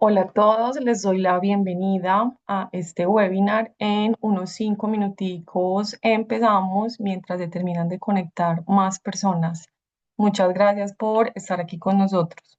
Hola a todos, les doy la bienvenida a este webinar. En unos 5 minuticos empezamos mientras se terminan de conectar más personas. Muchas gracias por estar aquí con nosotros.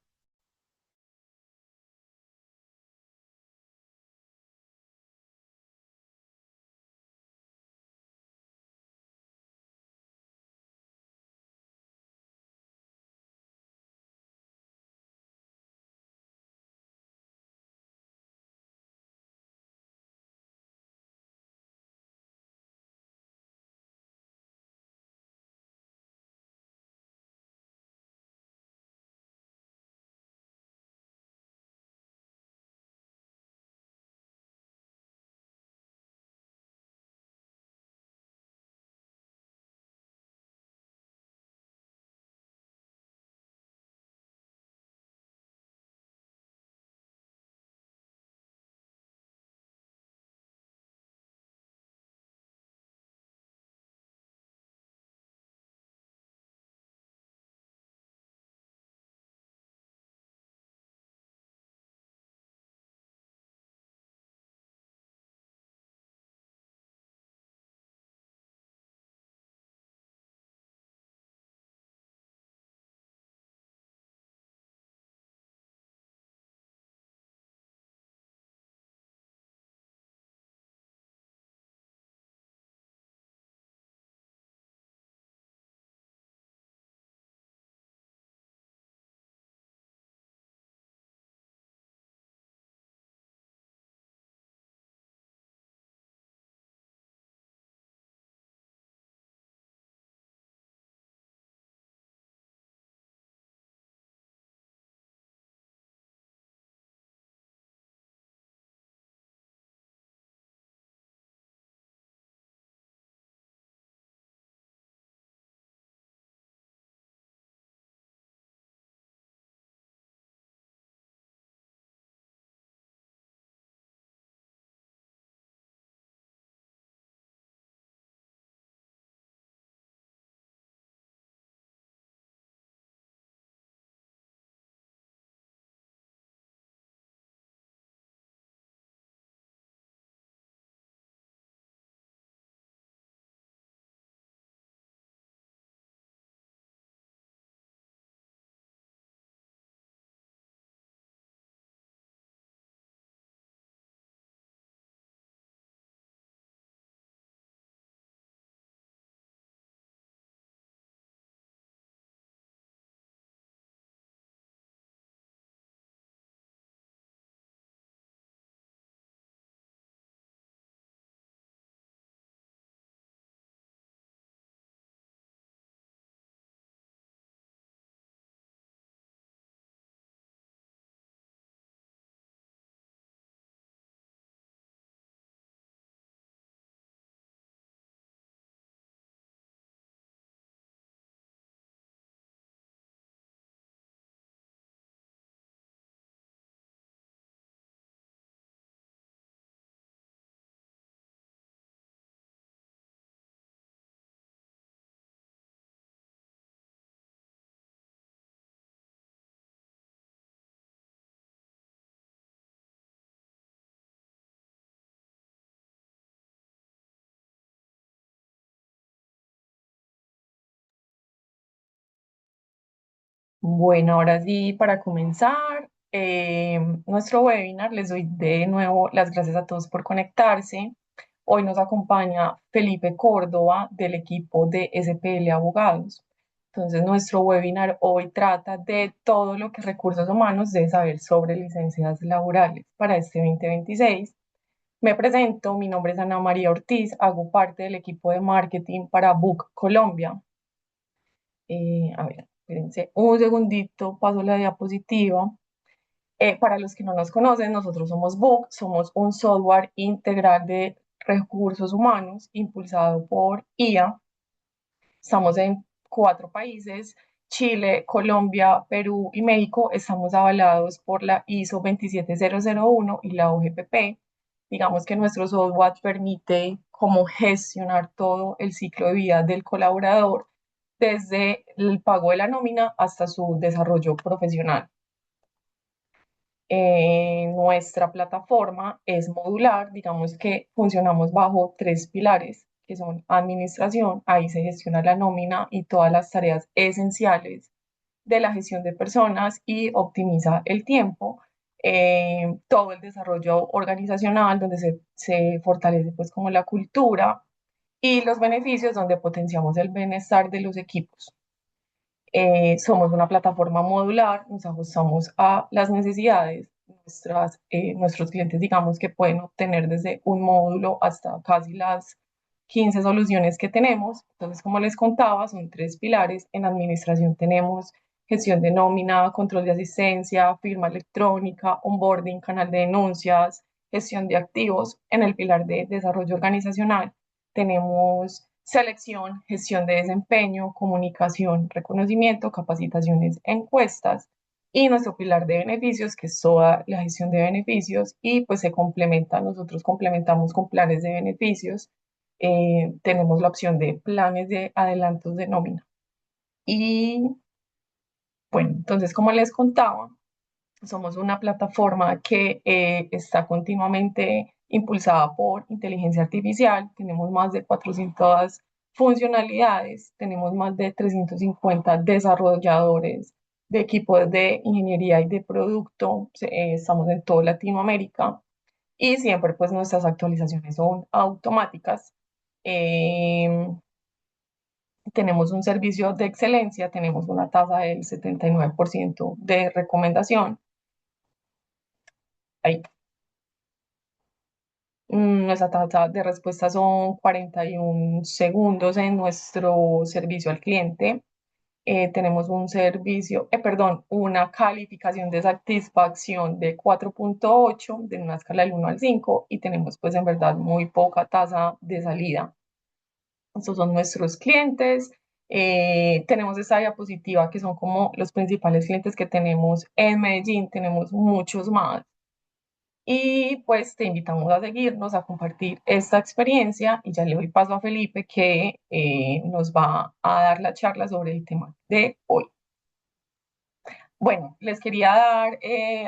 Bueno, ahora sí, para comenzar nuestro webinar, les doy de nuevo las gracias a todos por conectarse. Hoy nos acompaña Felipe Córdoba del equipo de SPL Abogados. Entonces, nuestro webinar hoy trata de todo lo que recursos humanos debe saber sobre licencias laborales para este 2026. Me presento, mi nombre es Ana María Ortiz, hago parte del equipo de marketing para Book Colombia. A ver, espérense un segundito, paso la diapositiva. Para los que no nos conocen, nosotros somos Book, somos un software integral de recursos humanos impulsado por IA. Estamos en 4 países: Chile, Colombia, Perú y México. Estamos avalados por la ISO 27001 y la OGPP. Digamos que nuestro software permite como gestionar todo el ciclo de vida del colaborador, desde el pago de la nómina hasta su desarrollo profesional. Nuestra plataforma es modular, digamos que funcionamos bajo tres pilares, que son administración, ahí se gestiona la nómina y todas las tareas esenciales de la gestión de personas y optimiza el tiempo. Todo el desarrollo organizacional, donde se fortalece pues como la cultura y los beneficios, donde potenciamos el bienestar de los equipos. Somos una plataforma modular, nos ajustamos a las necesidades. Nuestros clientes, digamos que pueden obtener desde un módulo hasta casi las 15 soluciones que tenemos. Entonces, como les contaba, son tres pilares. En administración tenemos gestión de nómina, control de asistencia, firma electrónica, onboarding, canal de denuncias, gestión de activos. En el pilar de desarrollo organizacional tenemos selección, gestión de desempeño, comunicación, reconocimiento, capacitaciones, encuestas y nuestro pilar de beneficios, que es toda la gestión de beneficios y pues se complementa, nosotros complementamos con planes de beneficios. Tenemos la opción de planes de adelantos de nómina. Y bueno, entonces como les contaba, somos una plataforma que está continuamente impulsada por inteligencia artificial. Tenemos más de 400 funcionalidades, tenemos más de 350 desarrolladores de equipos de ingeniería y de producto. Estamos en toda Latinoamérica y siempre pues nuestras actualizaciones son automáticas. Eh, Tenemos un servicio de excelencia, tenemos una tasa del 79% de recomendación. Ahí. Nuestra tasa de respuesta son 41 segundos en nuestro servicio al cliente. Tenemos un servicio, perdón, una calificación de satisfacción de 4.8 de una escala del 1 al 5 y tenemos pues en verdad muy poca tasa de salida. Estos son nuestros clientes. Tenemos esta diapositiva que son como los principales clientes que tenemos en Medellín, tenemos muchos más. Y pues te invitamos a seguirnos, a compartir esta experiencia y ya le doy paso a Felipe que nos va a dar la charla sobre el tema de hoy. Bueno, les quería dar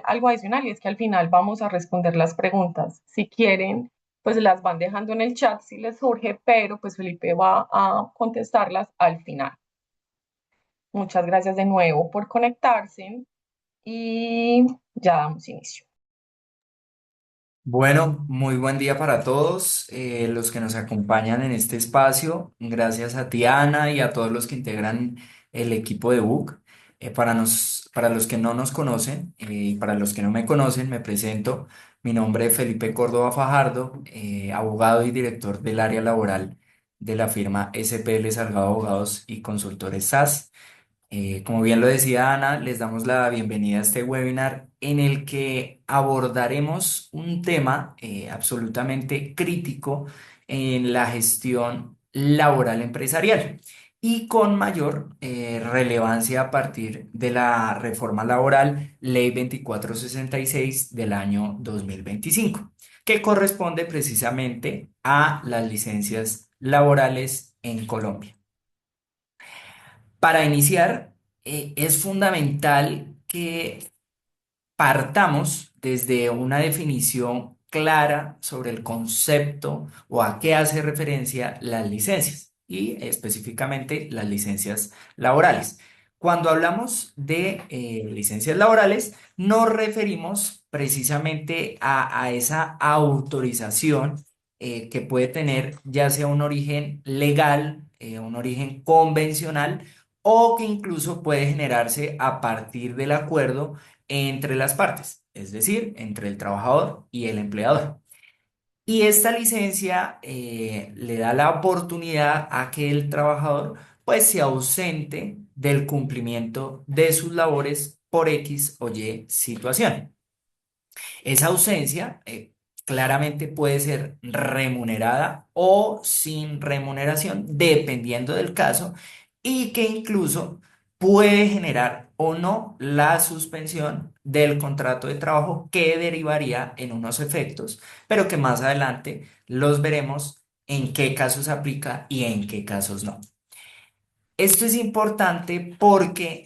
algo adicional y es que al final vamos a responder las preguntas. Si quieren, pues las van dejando en el chat si les surge, pero pues Felipe va a contestarlas al final. Muchas gracias de nuevo por conectarse y ya damos inicio. Bueno, muy buen día para todos los que nos acompañan en este espacio. Gracias a ti, Ana, y a todos los que integran el equipo de BUC. Para los que no nos conocen y para los que no me conocen, me presento. Mi nombre es Felipe Córdoba Fajardo, abogado y director del área laboral de la firma SPL Salgado Abogados y Consultores SAS. Como bien lo decía Ana, les damos la bienvenida a este webinar en el que abordaremos un tema absolutamente crítico en la gestión laboral empresarial y con mayor relevancia a partir de la reforma laboral Ley 2466 del año 2025, que corresponde precisamente a las licencias laborales en Colombia. Para iniciar, es fundamental que partamos desde una definición clara sobre el concepto o a qué hace referencia las licencias y específicamente las licencias laborales. Cuando hablamos de licencias laborales, nos referimos precisamente a esa autorización que puede tener ya sea un origen legal, un origen convencional o que incluso puede generarse a partir del acuerdo entre las partes, es decir, entre el trabajador y el empleador. Y esta licencia le da la oportunidad a que el trabajador pues se ausente del cumplimiento de sus labores por X o Y situación. Esa ausencia claramente puede ser remunerada o sin remuneración, dependiendo del caso, y que incluso puede generar o no la suspensión del contrato de trabajo que derivaría en unos efectos, pero que más adelante los veremos en qué casos aplica y en qué casos no. Esto es importante porque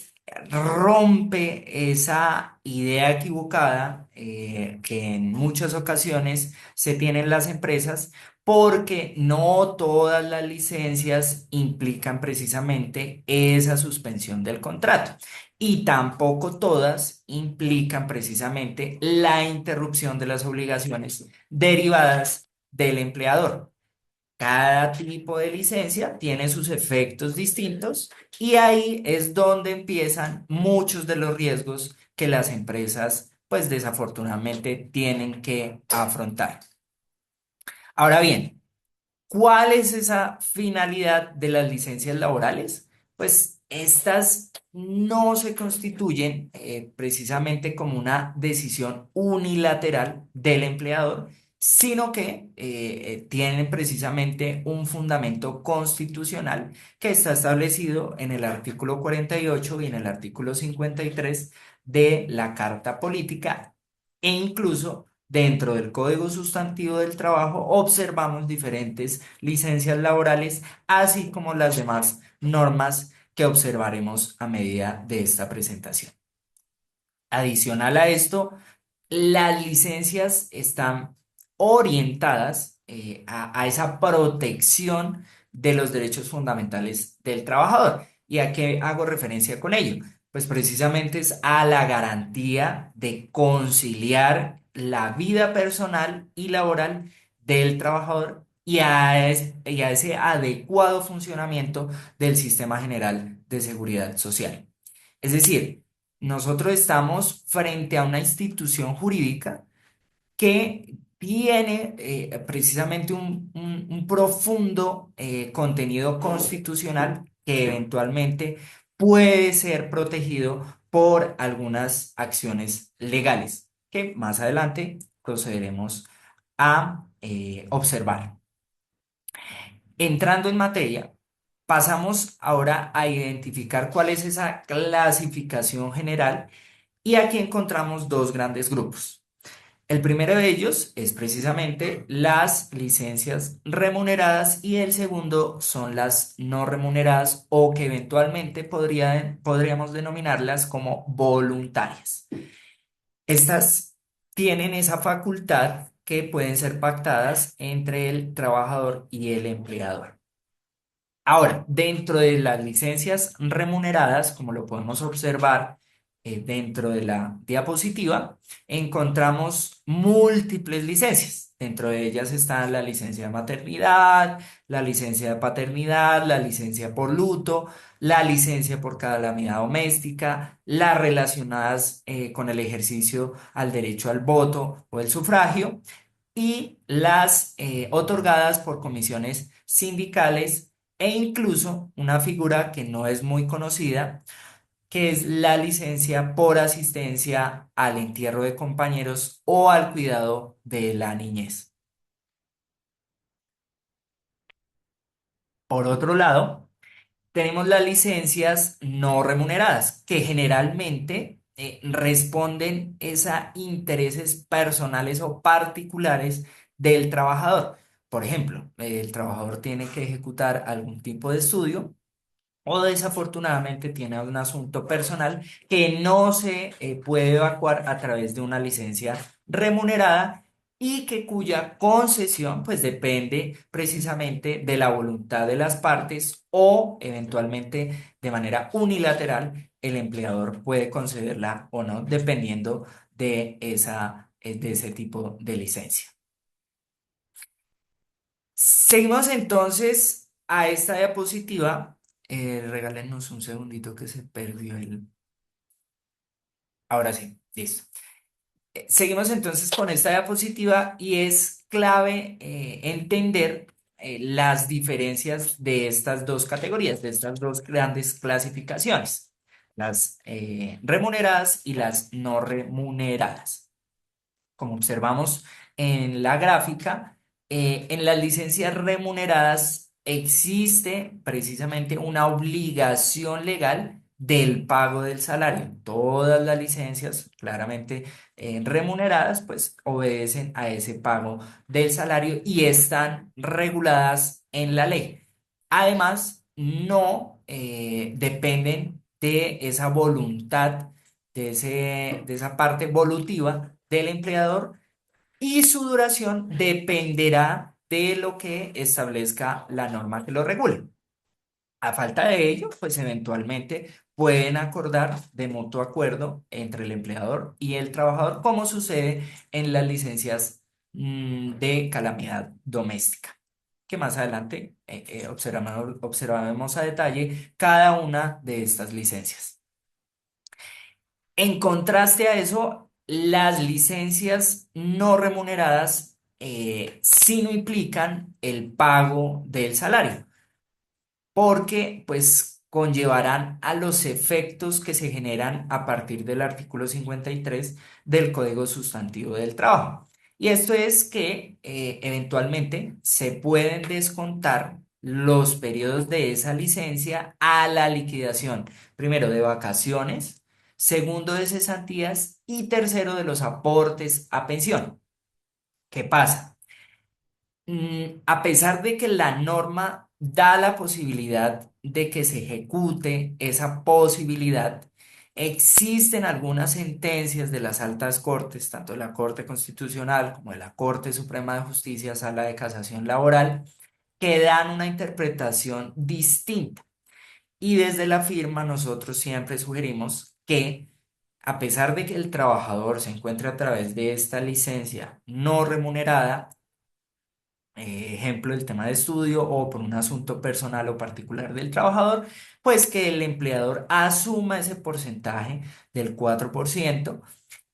rompe esa idea equivocada que en muchas ocasiones se tienen en las empresas, porque no todas las licencias implican precisamente esa suspensión del contrato y tampoco todas implican precisamente la interrupción de las obligaciones derivadas del empleador. Cada tipo de licencia tiene sus efectos distintos y ahí es donde empiezan muchos de los riesgos que las empresas, pues desafortunadamente, tienen que afrontar. Ahora bien, ¿cuál es esa finalidad de las licencias laborales? Pues estas no se constituyen precisamente como una decisión unilateral del empleador, sino que tienen precisamente un fundamento constitucional que está establecido en el artículo 48 y en el artículo 53 de la Carta Política, e incluso dentro del Código Sustantivo del Trabajo observamos diferentes licencias laborales, así como las demás normas que observaremos a medida de esta presentación. Adicional a esto, las licencias están orientadas a esa protección de los derechos fundamentales del trabajador. ¿Y a qué hago referencia con ello? Pues precisamente es a la garantía de conciliar la vida personal y laboral del trabajador y a ese adecuado funcionamiento del sistema general de seguridad social. Es decir, nosotros estamos frente a una institución jurídica que tiene precisamente un profundo contenido constitucional que eventualmente puede ser protegido por algunas acciones legales que más adelante procederemos a observar. Entrando en materia, pasamos ahora a identificar cuál es esa clasificación general, y aquí encontramos dos grandes grupos. El primero de ellos es precisamente las licencias remuneradas y el segundo son las no remuneradas, o que eventualmente podríamos denominarlas como voluntarias. Estas tienen esa facultad que pueden ser pactadas entre el trabajador y el empleador. Ahora, dentro de las licencias remuneradas, como lo podemos observar dentro de la diapositiva, encontramos múltiples licencias. Dentro de ellas están la licencia de maternidad, la licencia de paternidad, la licencia por luto, la licencia por calamidad doméstica, las relacionadas con el ejercicio al derecho al voto o el sufragio, y las otorgadas por comisiones sindicales, e incluso una figura que no es muy conocida, que es la licencia por asistencia al entierro de compañeros o al cuidado de la niñez. Por otro lado, tenemos las licencias no remuneradas, que generalmente responden es a intereses personales o particulares del trabajador. Por ejemplo, el trabajador tiene que ejecutar algún tipo de estudio o desafortunadamente tiene un asunto personal que no se puede evacuar a través de una licencia remunerada, y que cuya concesión pues depende precisamente de la voluntad de las partes, o eventualmente de manera unilateral el empleador puede concederla o no dependiendo de ese tipo de licencia. Seguimos entonces a esta diapositiva. Regálenos un segundito que se perdió el... Ahora sí, listo. Seguimos entonces con esta diapositiva y es clave entender las diferencias de estas dos categorías, de estas dos grandes clasificaciones, las remuneradas y las no remuneradas. Como observamos en la gráfica, en las licencias remuneradas existe precisamente una obligación legal del pago del salario. Todas las licencias claramente remuneradas pues obedecen a ese pago del salario y están reguladas en la ley. Además, no dependen de esa voluntad, de esa parte evolutiva del empleador y su duración dependerá de lo que establezca la norma que lo regule. A falta de ello, pues eventualmente pueden acordar de mutuo acuerdo entre el empleador y el trabajador, como sucede en las licencias de calamidad doméstica, que más adelante observaremos a detalle cada una de estas licencias. En contraste a eso, las licencias no remuneradas sí no implican el pago del salario porque pues conllevarán a los efectos que se generan a partir del artículo 53 del Código Sustantivo del Trabajo. Y esto es que eventualmente se pueden descontar los periodos de esa licencia a la liquidación, primero de vacaciones, segundo de cesantías y tercero de los aportes a pensión. ¿Qué pasa? A pesar de que la norma da la posibilidad de que se ejecute esa posibilidad, existen algunas sentencias de las altas cortes, tanto de la Corte Constitucional como de la Corte Suprema de Justicia, Sala de Casación Laboral, que dan una interpretación distinta. Y desde la firma nosotros siempre sugerimos que, a pesar de que el trabajador se encuentre a través de esta licencia no remunerada, ejemplo, el tema de estudio o por un asunto personal o particular del trabajador, pues que el empleador asuma ese porcentaje del 4%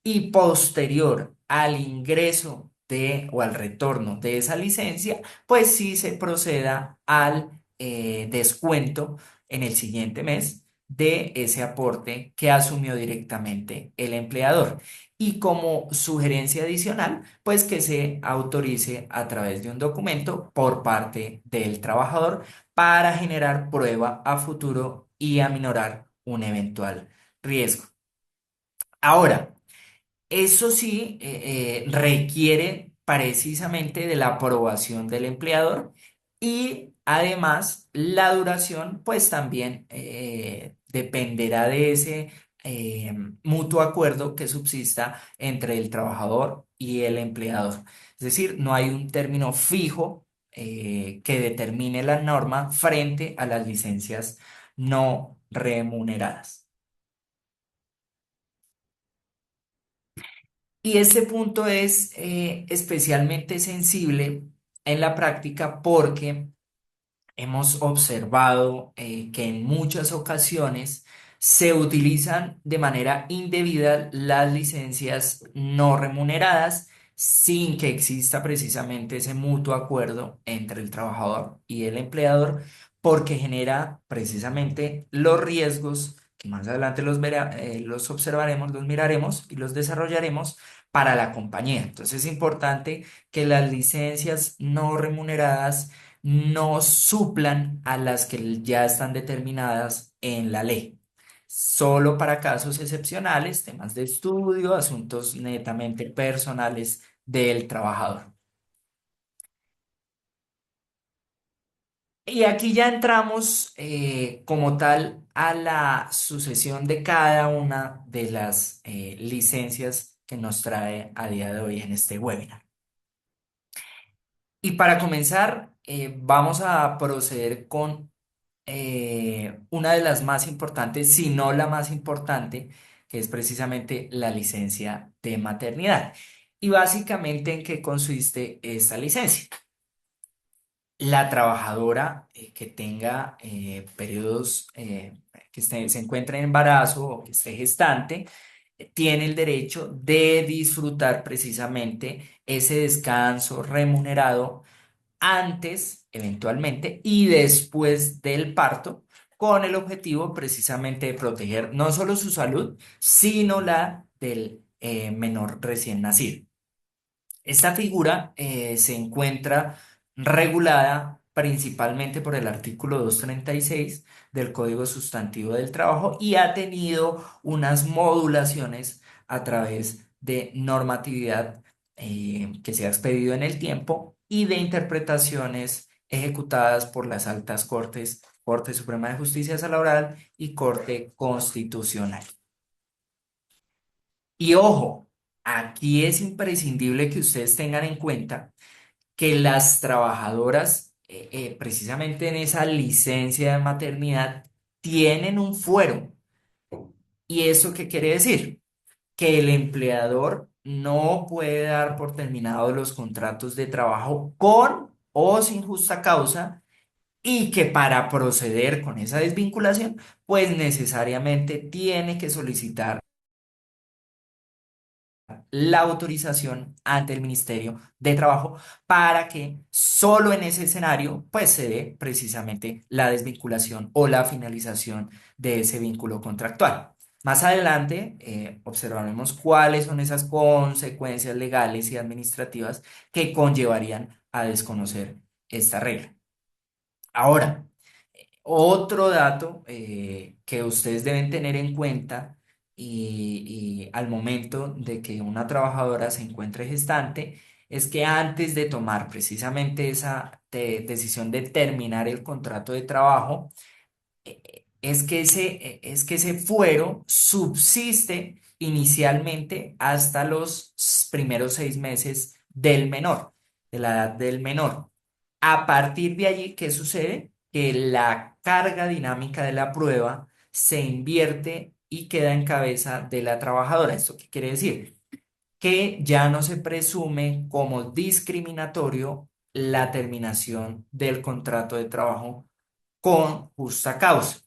y posterior al ingreso de o al retorno de esa licencia, pues sí se proceda al descuento en el siguiente mes de ese aporte que asumió directamente el empleador. Y como sugerencia adicional, pues que se autorice a través de un documento por parte del trabajador para generar prueba a futuro y aminorar un eventual riesgo. Ahora, eso sí, requiere precisamente de la aprobación del empleador y además la duración pues también dependerá de ese mutuo acuerdo que subsista entre el trabajador y el empleador. Es decir, no hay un término fijo que determine la norma frente a las licencias no remuneradas. Y este punto es especialmente sensible en la práctica porque hemos observado que en muchas ocasiones se utilizan de manera indebida las licencias no remuneradas sin que exista precisamente ese mutuo acuerdo entre el trabajador y el empleador, porque genera precisamente los riesgos que más adelante los observaremos, los miraremos y los desarrollaremos para la compañía. Entonces es importante que las licencias no remuneradas no suplan a las que ya están determinadas en la ley. Solo para casos excepcionales, temas de estudio, asuntos netamente personales del trabajador. Y aquí ya entramos como tal a la sucesión de cada una de las licencias que nos trae a día de hoy en este webinar. Y para comenzar, vamos a proceder con una de las más importantes, si no la más importante, que es precisamente la licencia de maternidad. Y básicamente, ¿en qué consiste esta licencia? La trabajadora que tenga periodos, se encuentre en embarazo o que esté gestante, tiene el derecho de disfrutar precisamente ese descanso remunerado antes, eventualmente, y después del parto, con el objetivo precisamente de proteger no solo su salud, sino la del menor recién nacido. Esta figura se encuentra regulada principalmente por el artículo 236 del Código Sustantivo del Trabajo y ha tenido unas modulaciones a través de normatividad que se ha expedido en el tiempo y de interpretaciones ejecutadas por las altas cortes Corte Suprema de Justicia Laboral y Corte Constitucional. Y ojo, aquí es imprescindible que ustedes tengan en cuenta que las trabajadoras, precisamente en esa licencia de maternidad, tienen un fuero. ¿Y eso qué quiere decir? Que el empleador no puede dar por terminados los contratos de trabajo con o sin justa causa y que para proceder con esa desvinculación, pues necesariamente tiene que solicitar la autorización ante el Ministerio de Trabajo para que solo en ese escenario pues se dé precisamente la desvinculación o la finalización de ese vínculo contractual. Más adelante observaremos cuáles son esas consecuencias legales y administrativas que conllevarían a desconocer esta regla. Ahora, otro dato que ustedes deben tener en cuenta y al momento de que una trabajadora se encuentre gestante es que antes de tomar precisamente esa decisión de terminar el contrato de trabajo, es que ese fuero subsiste inicialmente hasta los primeros 6 meses del menor, de la edad del menor. A partir de allí, ¿qué sucede? Que la carga dinámica de la prueba se invierte y queda en cabeza de la trabajadora. ¿Esto qué quiere decir? Que ya no se presume como discriminatorio la terminación del contrato de trabajo con justa causa.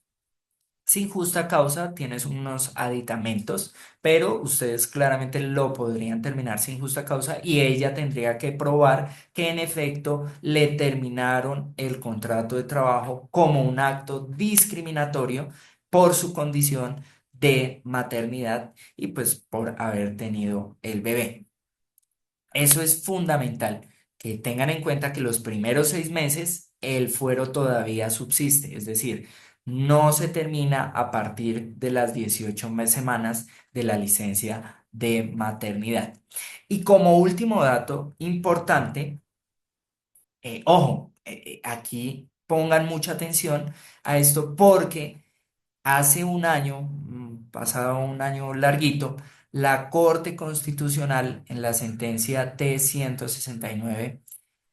Sin justa causa tienes unos aditamentos, pero ustedes claramente lo podrían terminar sin justa causa y ella tendría que probar que en efecto le terminaron el contrato de trabajo como un acto discriminatorio por su condición de maternidad y pues por haber tenido el bebé. Eso es fundamental, que tengan en cuenta que los primeros 6 meses el fuero todavía subsiste, es decir, no se termina a partir de las 18 semanas de la licencia de maternidad. Y como último dato importante, ojo, aquí pongan mucha atención a esto porque hace un año, pasado un año larguito, la Corte Constitucional en la sentencia T-169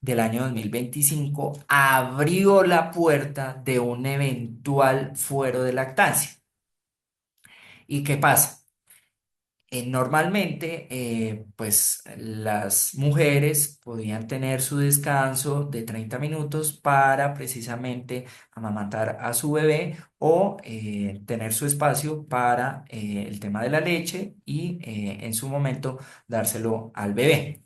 del año 2025 abrió la puerta de un eventual fuero de lactancia. ¿Y qué pasa? Normalmente, pues las mujeres podían tener su descanso de 30 minutos para precisamente amamantar a su bebé o tener su espacio para el tema de la leche y en su momento dárselo al bebé.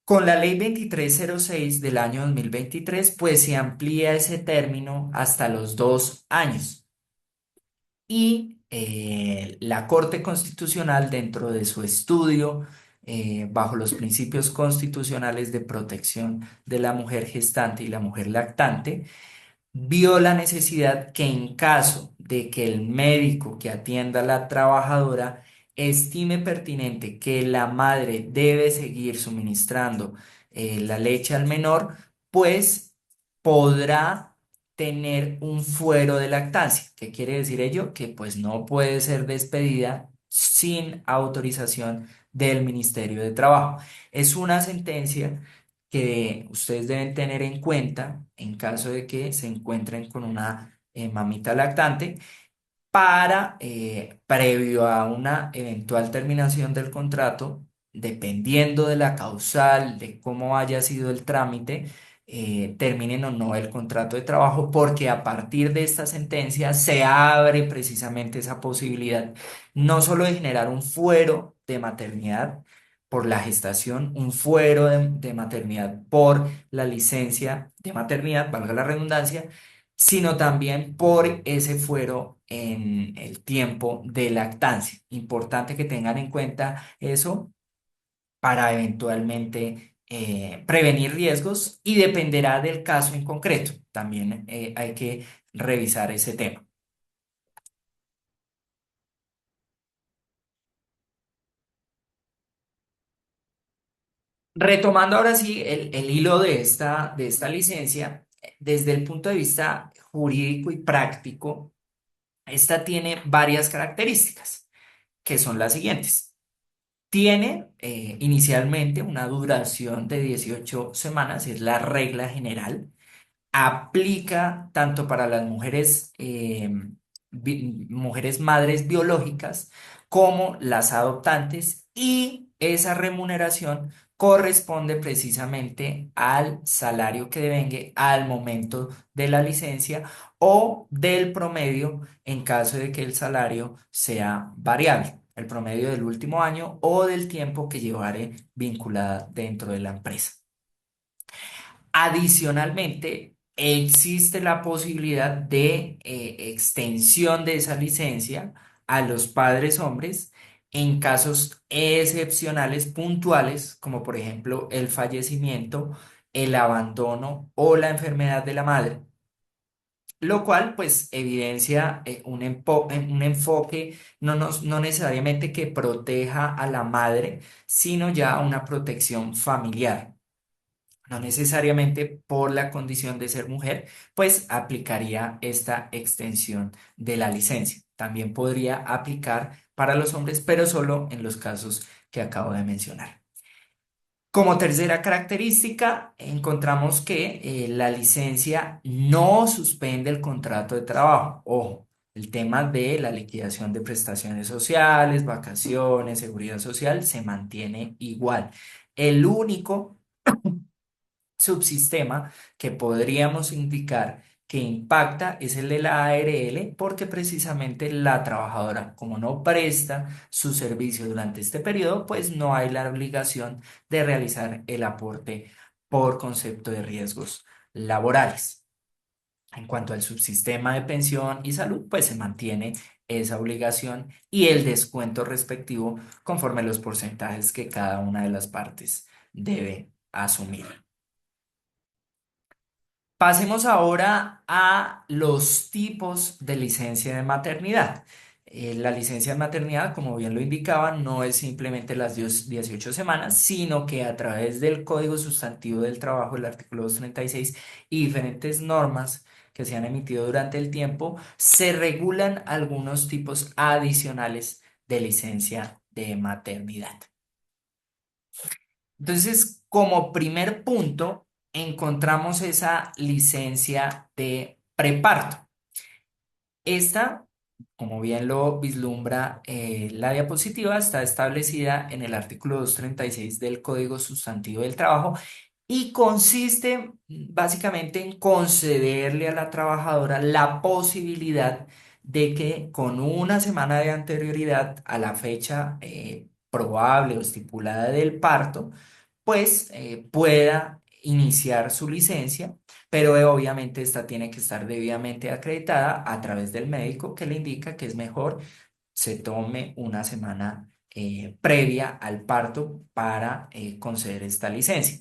Con la ley 2306 del año 2023, pues se amplía ese término hasta los 2 años. Y la Corte Constitucional, dentro de su estudio, bajo los principios constitucionales de protección de la mujer gestante y la mujer lactante, vio la necesidad que en caso de que el médico que atienda a la trabajadora estime pertinente que la madre debe seguir suministrando la leche al menor, pues podrá tener un fuero de lactancia. ¿Qué quiere decir ello? Que pues no puede ser despedida sin autorización del Ministerio de Trabajo. Es una sentencia que ustedes deben tener en cuenta en caso de que se encuentren con una mamita lactante para, previo a una eventual terminación del contrato, dependiendo de la causal, de cómo haya sido el trámite, terminen o no el contrato de trabajo, porque a partir de esta sentencia se abre precisamente esa posibilidad, no solo de generar un fuero de maternidad por la gestación, un fuero de maternidad por la licencia de maternidad, valga la redundancia, sino también por ese fuero en el tiempo de lactancia. Importante que tengan en cuenta eso para eventualmente prevenir riesgos y dependerá del caso en concreto. También hay que revisar ese tema. Retomando ahora sí el hilo de esta licencia, desde el punto de vista jurídico y práctico, esta tiene varias características, que son las siguientes. Tiene inicialmente una duración de 18 semanas, es la regla general. Aplica tanto para las mujeres, mujeres madres biológicas como las adoptantes, y esa remuneración corresponde precisamente al salario que devengue al momento de la licencia o del promedio en caso de que el salario sea variable, el promedio del último año o del tiempo que llevare vinculada dentro de la empresa. Adicionalmente, existe la posibilidad de extensión de esa licencia a los padres hombres en casos excepcionales puntuales, como por ejemplo el fallecimiento, el abandono o la enfermedad de la madre, lo cual pues evidencia un enfoque no necesariamente que proteja a la madre, sino ya una protección familiar. No necesariamente por la condición de ser mujer, pues aplicaría esta extensión de la licencia. También podría aplicar para los hombres, pero solo en los casos que acabo de mencionar. Como tercera característica, encontramos que la licencia no suspende el contrato de trabajo. Ojo, el tema de la liquidación de prestaciones sociales, vacaciones, seguridad social se mantiene igual. El único subsistema que podríamos indicar que impacta es el de la ARL, porque precisamente la trabajadora, como no presta su servicio durante este periodo, pues no hay la obligación de realizar el aporte por concepto de riesgos laborales. En cuanto al subsistema de pensión y salud, pues se mantiene esa obligación y el descuento respectivo conforme a los porcentajes que cada una de las partes debe asumir. Pasemos ahora a los tipos de licencia de maternidad. La licencia de maternidad, como bien lo indicaba, no es simplemente las 18 semanas, sino que a través del Código Sustantivo del Trabajo, el artículo 236, y diferentes normas que se han emitido durante el tiempo, se regulan algunos tipos adicionales de licencia de maternidad. Entonces, como primer punto, encontramos esa licencia de preparto. Esta, como bien lo vislumbra la diapositiva, está establecida en el artículo 236 del Código Sustantivo del Trabajo y consiste básicamente en concederle a la trabajadora la posibilidad de que con una semana de anterioridad a la fecha probable o estipulada del parto, pues pueda iniciar su licencia, pero obviamente esta tiene que estar debidamente acreditada a través del médico, que le indica que es mejor se tome una semana previa al parto para conceder esta licencia.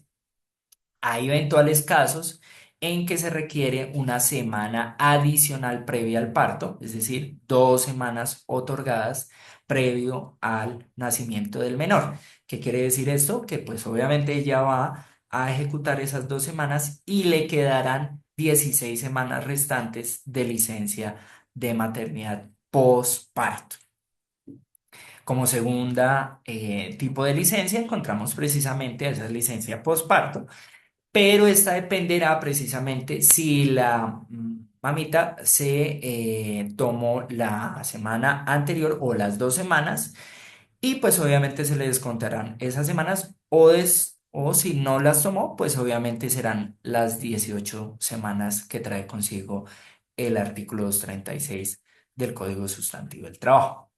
Hay eventuales casos en que se requiere una semana adicional previa al parto, es decir, 2 semanas otorgadas previo al nacimiento del menor. ¿Qué quiere decir esto? Que pues obviamente ella va a ejecutar esas 2 semanas y le quedarán 16 semanas restantes de licencia de maternidad postparto. Como segunda tipo de licencia encontramos precisamente esa licencia postparto, pero esta dependerá precisamente si la mamita se tomó la semana anterior o las 2 semanas, y pues obviamente se le descontarán esas semanas o si no las tomó, pues obviamente serán las 18 semanas que trae consigo el artículo 236 del Código Sustantivo del Trabajo.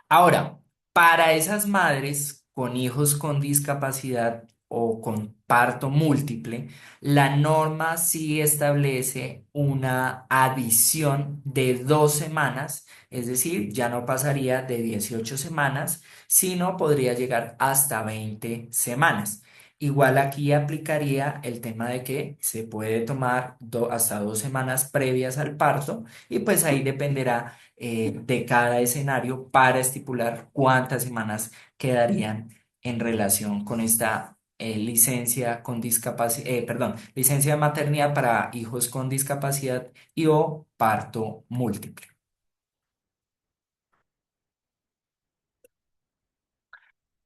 Ahora, para esas madres con hijos con discapacidad o con parto múltiple, la norma sí establece una adición de 2 semanas, es decir, ya no pasaría de 18 semanas, sino podría llegar hasta 20 semanas. Igual aquí aplicaría el tema de que se puede tomar hasta 2 semanas previas al parto, y pues ahí dependerá de cada escenario para estipular cuántas semanas quedarían en relación con esta licencia con discapacidad, perdón, licencia de maternidad para hijos con discapacidad y o parto múltiple.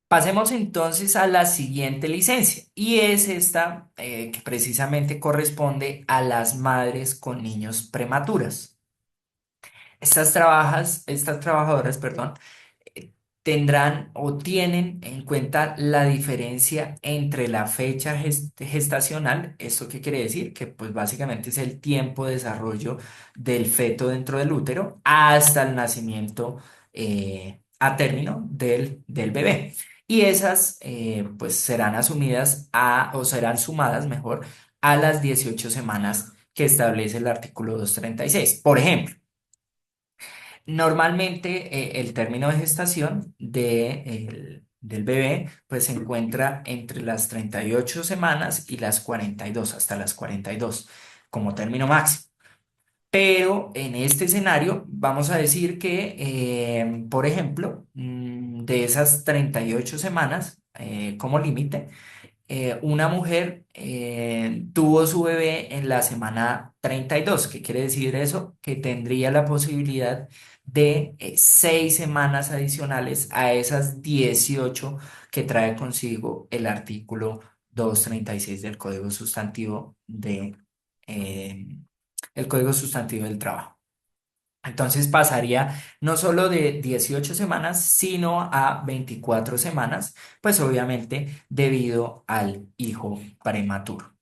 Pasemos entonces a la siguiente licencia y es esta que precisamente corresponde a las madres con niños prematuras. Estas trabajadoras, perdón, tendrán o tienen en cuenta la diferencia entre la fecha gestacional, ¿esto qué quiere decir? Que pues básicamente es el tiempo de desarrollo del feto dentro del útero hasta el nacimiento a término del bebé. Y esas pues serán asumidas o serán sumadas mejor a las 18 semanas que establece el artículo 236. Por ejemplo, normalmente el término de gestación del bebé pues se encuentra entre las 38 semanas y las 42 hasta las 42 como término máximo. Pero en este escenario vamos a decir que, por ejemplo, de esas 38 semanas como límite, una mujer tuvo su bebé en la semana 32. ¿Qué quiere decir eso? Que tendría la posibilidad de 6 semanas adicionales a esas 18 que trae consigo el artículo 236 del Código Sustantivo eh, el Código Sustantivo del Trabajo. Entonces pasaría no solo de 18 semanas, sino a 24 semanas, pues obviamente debido al hijo prematuro,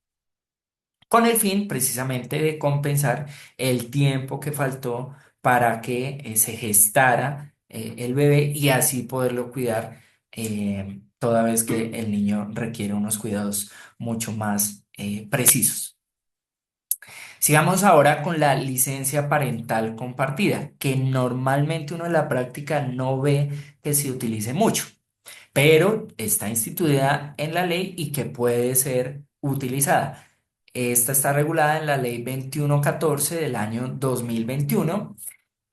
con el fin precisamente de compensar el tiempo que faltó para que se gestara el bebé y así poderlo cuidar toda vez que el niño requiere unos cuidados mucho más precisos. Sigamos ahora con la licencia parental compartida, que normalmente uno en la práctica no ve que se utilice mucho, pero está instituida en la ley y que puede ser utilizada. Esta está regulada en la ley 2114 del año 2021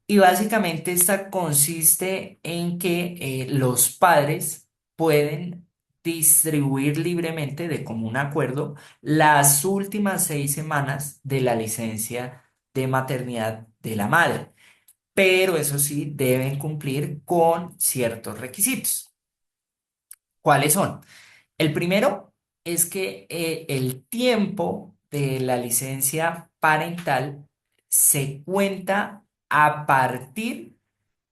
y básicamente esta consiste en que los padres pueden distribuir libremente de común acuerdo las últimas 6 semanas de la licencia de maternidad de la madre, pero eso sí deben cumplir con ciertos requisitos. ¿Cuáles son? El primero es que el tiempo de la licencia parental se cuenta a partir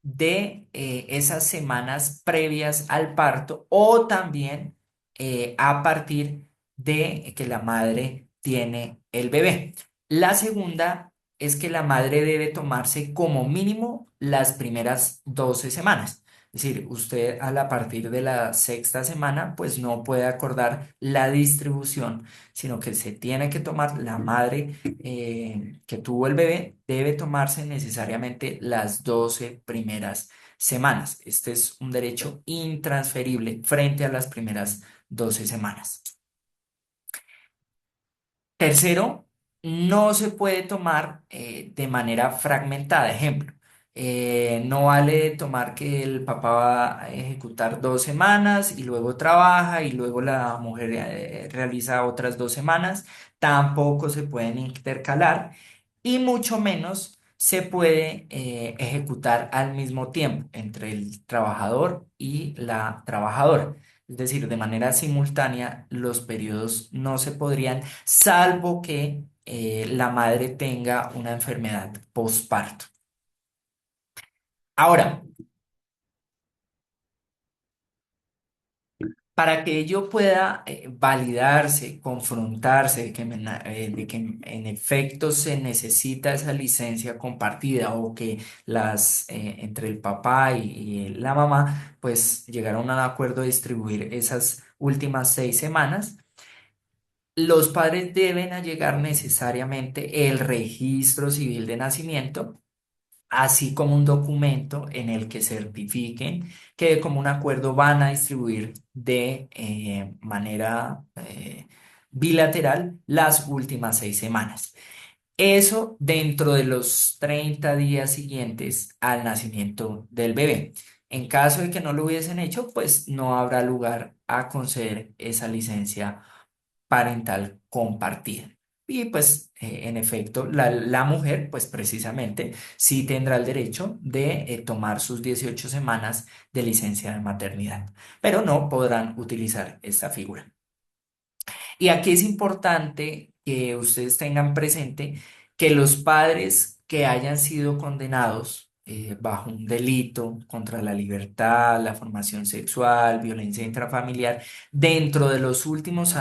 de esas semanas previas al parto o también a partir de que la madre tiene el bebé. La segunda es que la madre debe tomarse como mínimo las primeras 12 semanas. Es decir, usted a partir de la sexta semana, pues no puede acordar la distribución, sino que se tiene que tomar la madre que tuvo el bebé, debe tomarse necesariamente las 12 primeras semanas. Este es un derecho intransferible frente a las primeras 12 semanas. Tercero, no se puede tomar de manera fragmentada. Ejemplo, no vale tomar que el papá va a ejecutar 2 semanas y luego trabaja y luego la mujer realiza otras 2 semanas. Tampoco se pueden intercalar y mucho menos se puede ejecutar al mismo tiempo entre el trabajador y la trabajadora. Es decir, de manera simultánea, los periodos no se podrían salvo que la madre tenga una enfermedad postparto. Ahora, para que ello pueda validarse, confrontarse de que en efecto se necesita esa licencia compartida o que entre el papá y la mamá, pues llegaron a un acuerdo de distribuir esas últimas 6 semanas. Los padres deben allegar necesariamente el registro civil de nacimiento, así como un documento en el que certifiquen que de común acuerdo van a distribuir de manera bilateral las últimas 6 semanas. Eso dentro de los 30 días siguientes al nacimiento del bebé. En caso de que no lo hubiesen hecho, pues no habrá lugar a conceder esa licencia parental compartida. Y pues, en efecto, la mujer, pues precisamente, sí tendrá el derecho de tomar sus 18 semanas de licencia de maternidad, pero no podrán utilizar esta figura. Y aquí es importante que ustedes tengan presente que los padres que hayan sido condenados bajo un delito contra la libertad, la formación sexual, violencia intrafamiliar, dentro de los últimos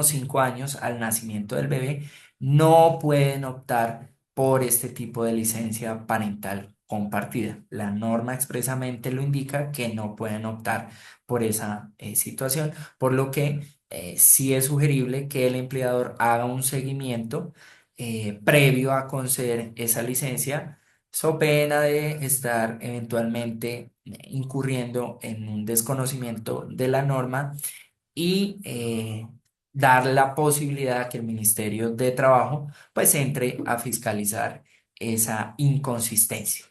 5 años al nacimiento del bebé, no pueden optar por este tipo de licencia parental compartida. La norma expresamente lo indica que no pueden optar por esa situación, por lo que sí es sugerible que el empleador haga un seguimiento previo a conceder esa licencia, so pena de estar eventualmente incurriendo en un desconocimiento de la norma y dar la posibilidad a que el Ministerio de Trabajo pues entre a fiscalizar esa inconsistencia.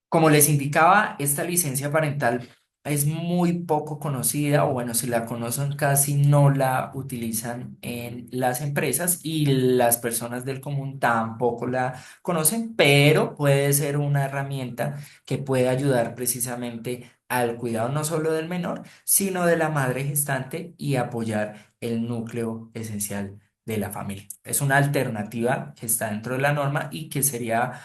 Como les indicaba, esta licencia parental es muy poco conocida, o bueno, si la conocen casi no la utilizan en las empresas y las personas del común tampoco la conocen, pero puede ser una herramienta que puede ayudar precisamente al cuidado no solo del menor, sino de la madre gestante y apoyar el núcleo esencial de la familia. Es una alternativa que está dentro de la norma y que sería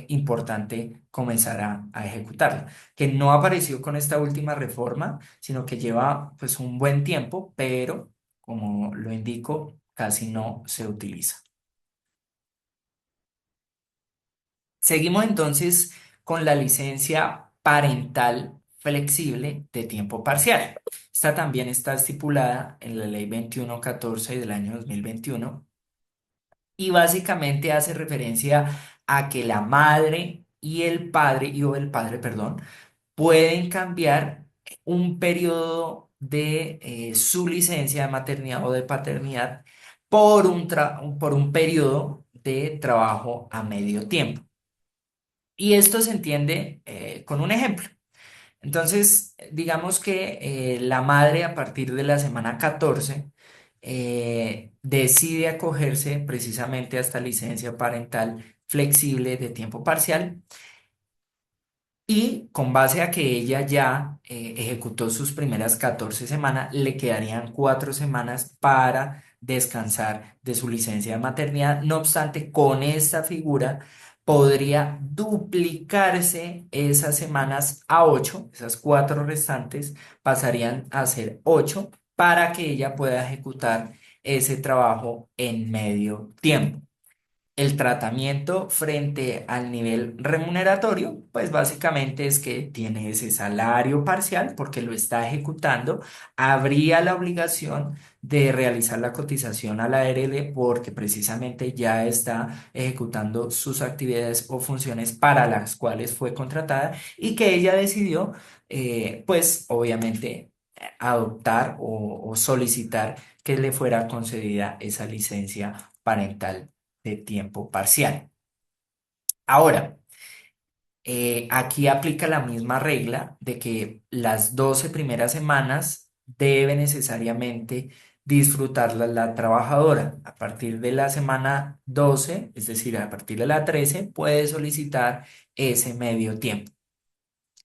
importante comenzar a ejecutarla, que no apareció con esta última reforma, sino que lleva pues un buen tiempo, pero como lo indico, casi no se utiliza. Seguimos entonces con la licencia parental flexible de tiempo parcial. Esta también está estipulada en la Ley 2114 del año 2021 y básicamente hace referencia a que la madre y el padre, o el padre, perdón, pueden cambiar un periodo de su licencia de maternidad o de paternidad por un periodo de trabajo a medio tiempo. Y esto se entiende con un ejemplo. Entonces, digamos que la madre a partir de la semana 14 decide acogerse precisamente a esta licencia parental flexible de tiempo parcial y con base a que ella ya ejecutó sus primeras 14 semanas, le quedarían 4 semanas para descansar de su licencia de maternidad. No obstante, con esta figura podría duplicarse esas semanas a 8, esas 4 restantes pasarían a ser 8 para que ella pueda ejecutar ese trabajo en medio tiempo. El tratamiento frente al nivel remuneratorio, pues básicamente es que tiene ese salario parcial porque lo está ejecutando. Habría la obligación de realizar la cotización a la ARL porque precisamente ya está ejecutando sus actividades o funciones para las cuales fue contratada y que ella decidió, pues obviamente, adoptar o solicitar que le fuera concedida esa licencia parental de tiempo parcial. Ahora, aquí aplica la misma regla de que las 12 primeras semanas debe necesariamente disfrutarla la trabajadora. A partir de la semana 12, es decir, a partir de la 13, puede solicitar ese medio tiempo.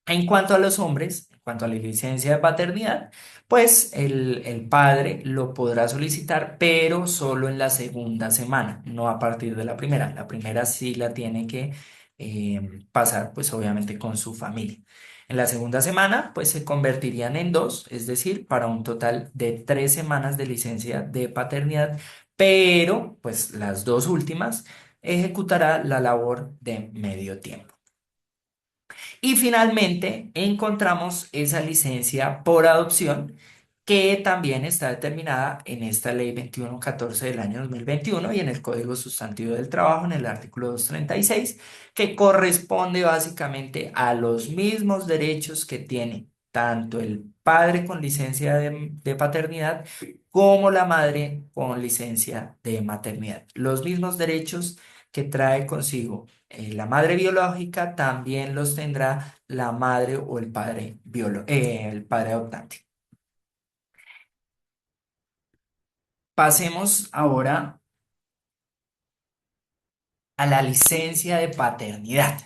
En cuanto a los hombres, en cuanto a la licencia de paternidad, pues el padre lo podrá solicitar, pero solo en la segunda semana, no a partir de la primera. La primera sí la tiene que pasar, pues obviamente con su familia. En la segunda semana, pues se convertirían en dos, es decir, para un total de 3 semanas de licencia de paternidad, pero pues las dos últimas ejecutará la labor de medio tiempo. Y finalmente encontramos esa licencia por adopción que también está determinada en esta ley 2114 del año 2021 y en el Código Sustantivo del Trabajo, en el artículo 236, que corresponde básicamente a los mismos derechos que tiene tanto el padre con licencia de paternidad como la madre con licencia de maternidad. Los mismos derechos que trae consigo la madre biológica, también los tendrá la madre o el padre adoptante. Pasemos ahora a la licencia de paternidad.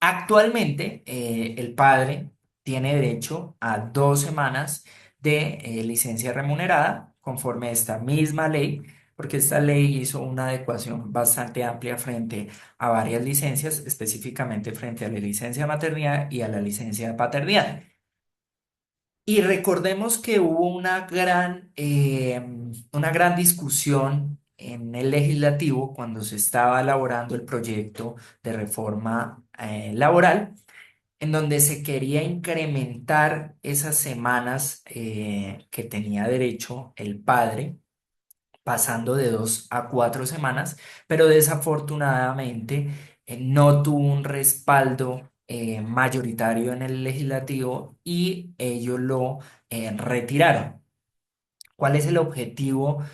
Actualmente, el padre tiene derecho a 2 semanas de licencia remunerada conforme a esta misma ley, porque esta ley hizo una adecuación bastante amplia frente a varias licencias, específicamente frente a la licencia de maternidad y a la licencia de paternidad. Y recordemos que hubo una gran discusión en el legislativo cuando se estaba elaborando el proyecto de reforma laboral, en donde se quería incrementar esas semanas que tenía derecho el padre, pasando de 2 a 4 semanas, pero desafortunadamente no tuvo un respaldo mayoritario en el legislativo y ellos lo retiraron. ¿Cuál es el objetivo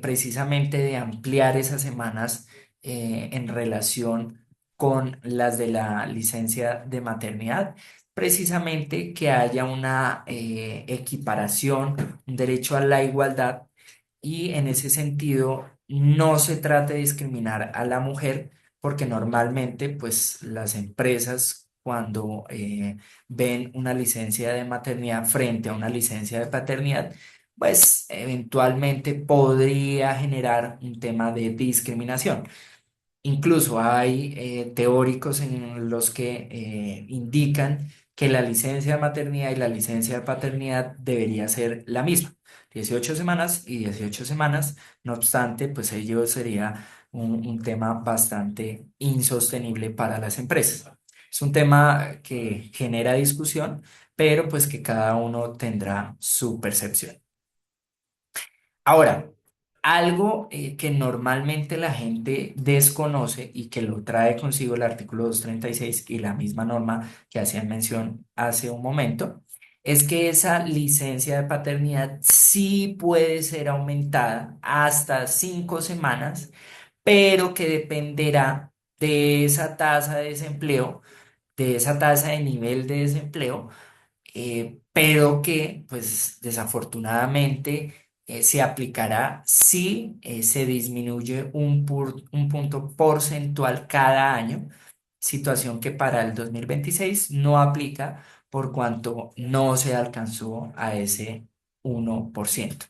precisamente de ampliar esas semanas en relación con las de la licencia de maternidad? Precisamente que haya una equiparación, un derecho a la igualdad y en ese sentido no se trata de discriminar a la mujer porque normalmente pues las empresas cuando ven una licencia de maternidad frente a una licencia de paternidad, pues eventualmente podría generar un tema de discriminación. Incluso hay teóricos en los que indican que la licencia de maternidad y la licencia de paternidad debería ser la misma, 18 semanas y 18 semanas. No obstante, pues ello sería un tema bastante insostenible para las empresas. Es un tema que genera discusión, pero pues que cada uno tendrá su percepción. Ahora, algo que normalmente la gente desconoce y que lo trae consigo el artículo 236 y la misma norma que hacían mención hace un momento, es que esa licencia de paternidad sí puede ser aumentada hasta 5 semanas, pero que dependerá de esa tasa de desempleo, de esa tasa de nivel de desempleo, pero que pues desafortunadamente se aplicará si se disminuye un punto porcentual cada año, situación que para el 2026 no aplica por cuanto no se alcanzó a ese 1%.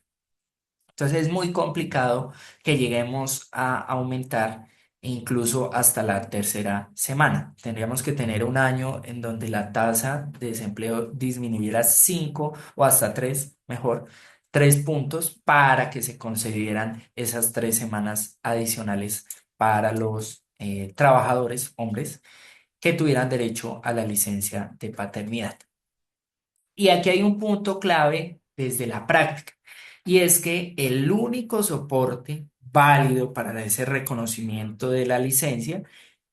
Entonces es muy complicado que lleguemos a aumentar incluso hasta la tercera semana. Tendríamos que tener un año en donde la tasa de desempleo disminuyera 5 o hasta 3, mejor, 3 puntos para que se consideran esas 3 semanas adicionales para los trabajadores, hombres, que tuvieran derecho a la licencia de paternidad. Y aquí hay un punto clave desde la práctica, y es que el único soporte válido para ese reconocimiento de la licencia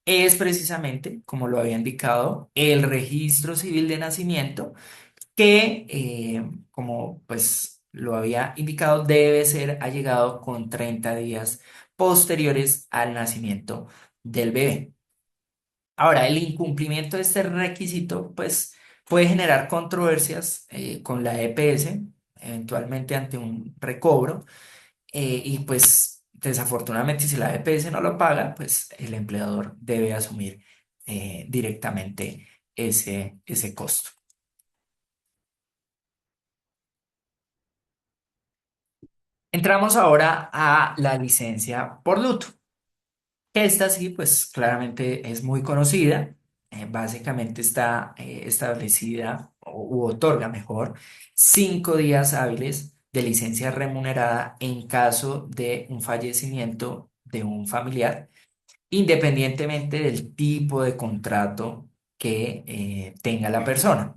es precisamente, como lo había indicado, el registro civil de nacimiento, que, como pues lo había indicado, debe ser allegado con 30 días posteriores al nacimiento del bebé. Ahora, el incumplimiento de este requisito, pues, puede generar controversias con la EPS, eventualmente ante un recobro, y pues, desafortunadamente, si la EPS no lo paga, pues el empleador debe asumir directamente ese costo. Entramos ahora a la licencia por luto. Esta sí, pues claramente es muy conocida. Básicamente está establecida u otorga mejor 5 días hábiles de licencia remunerada en caso de un fallecimiento de un familiar, independientemente del tipo de contrato que tenga la persona.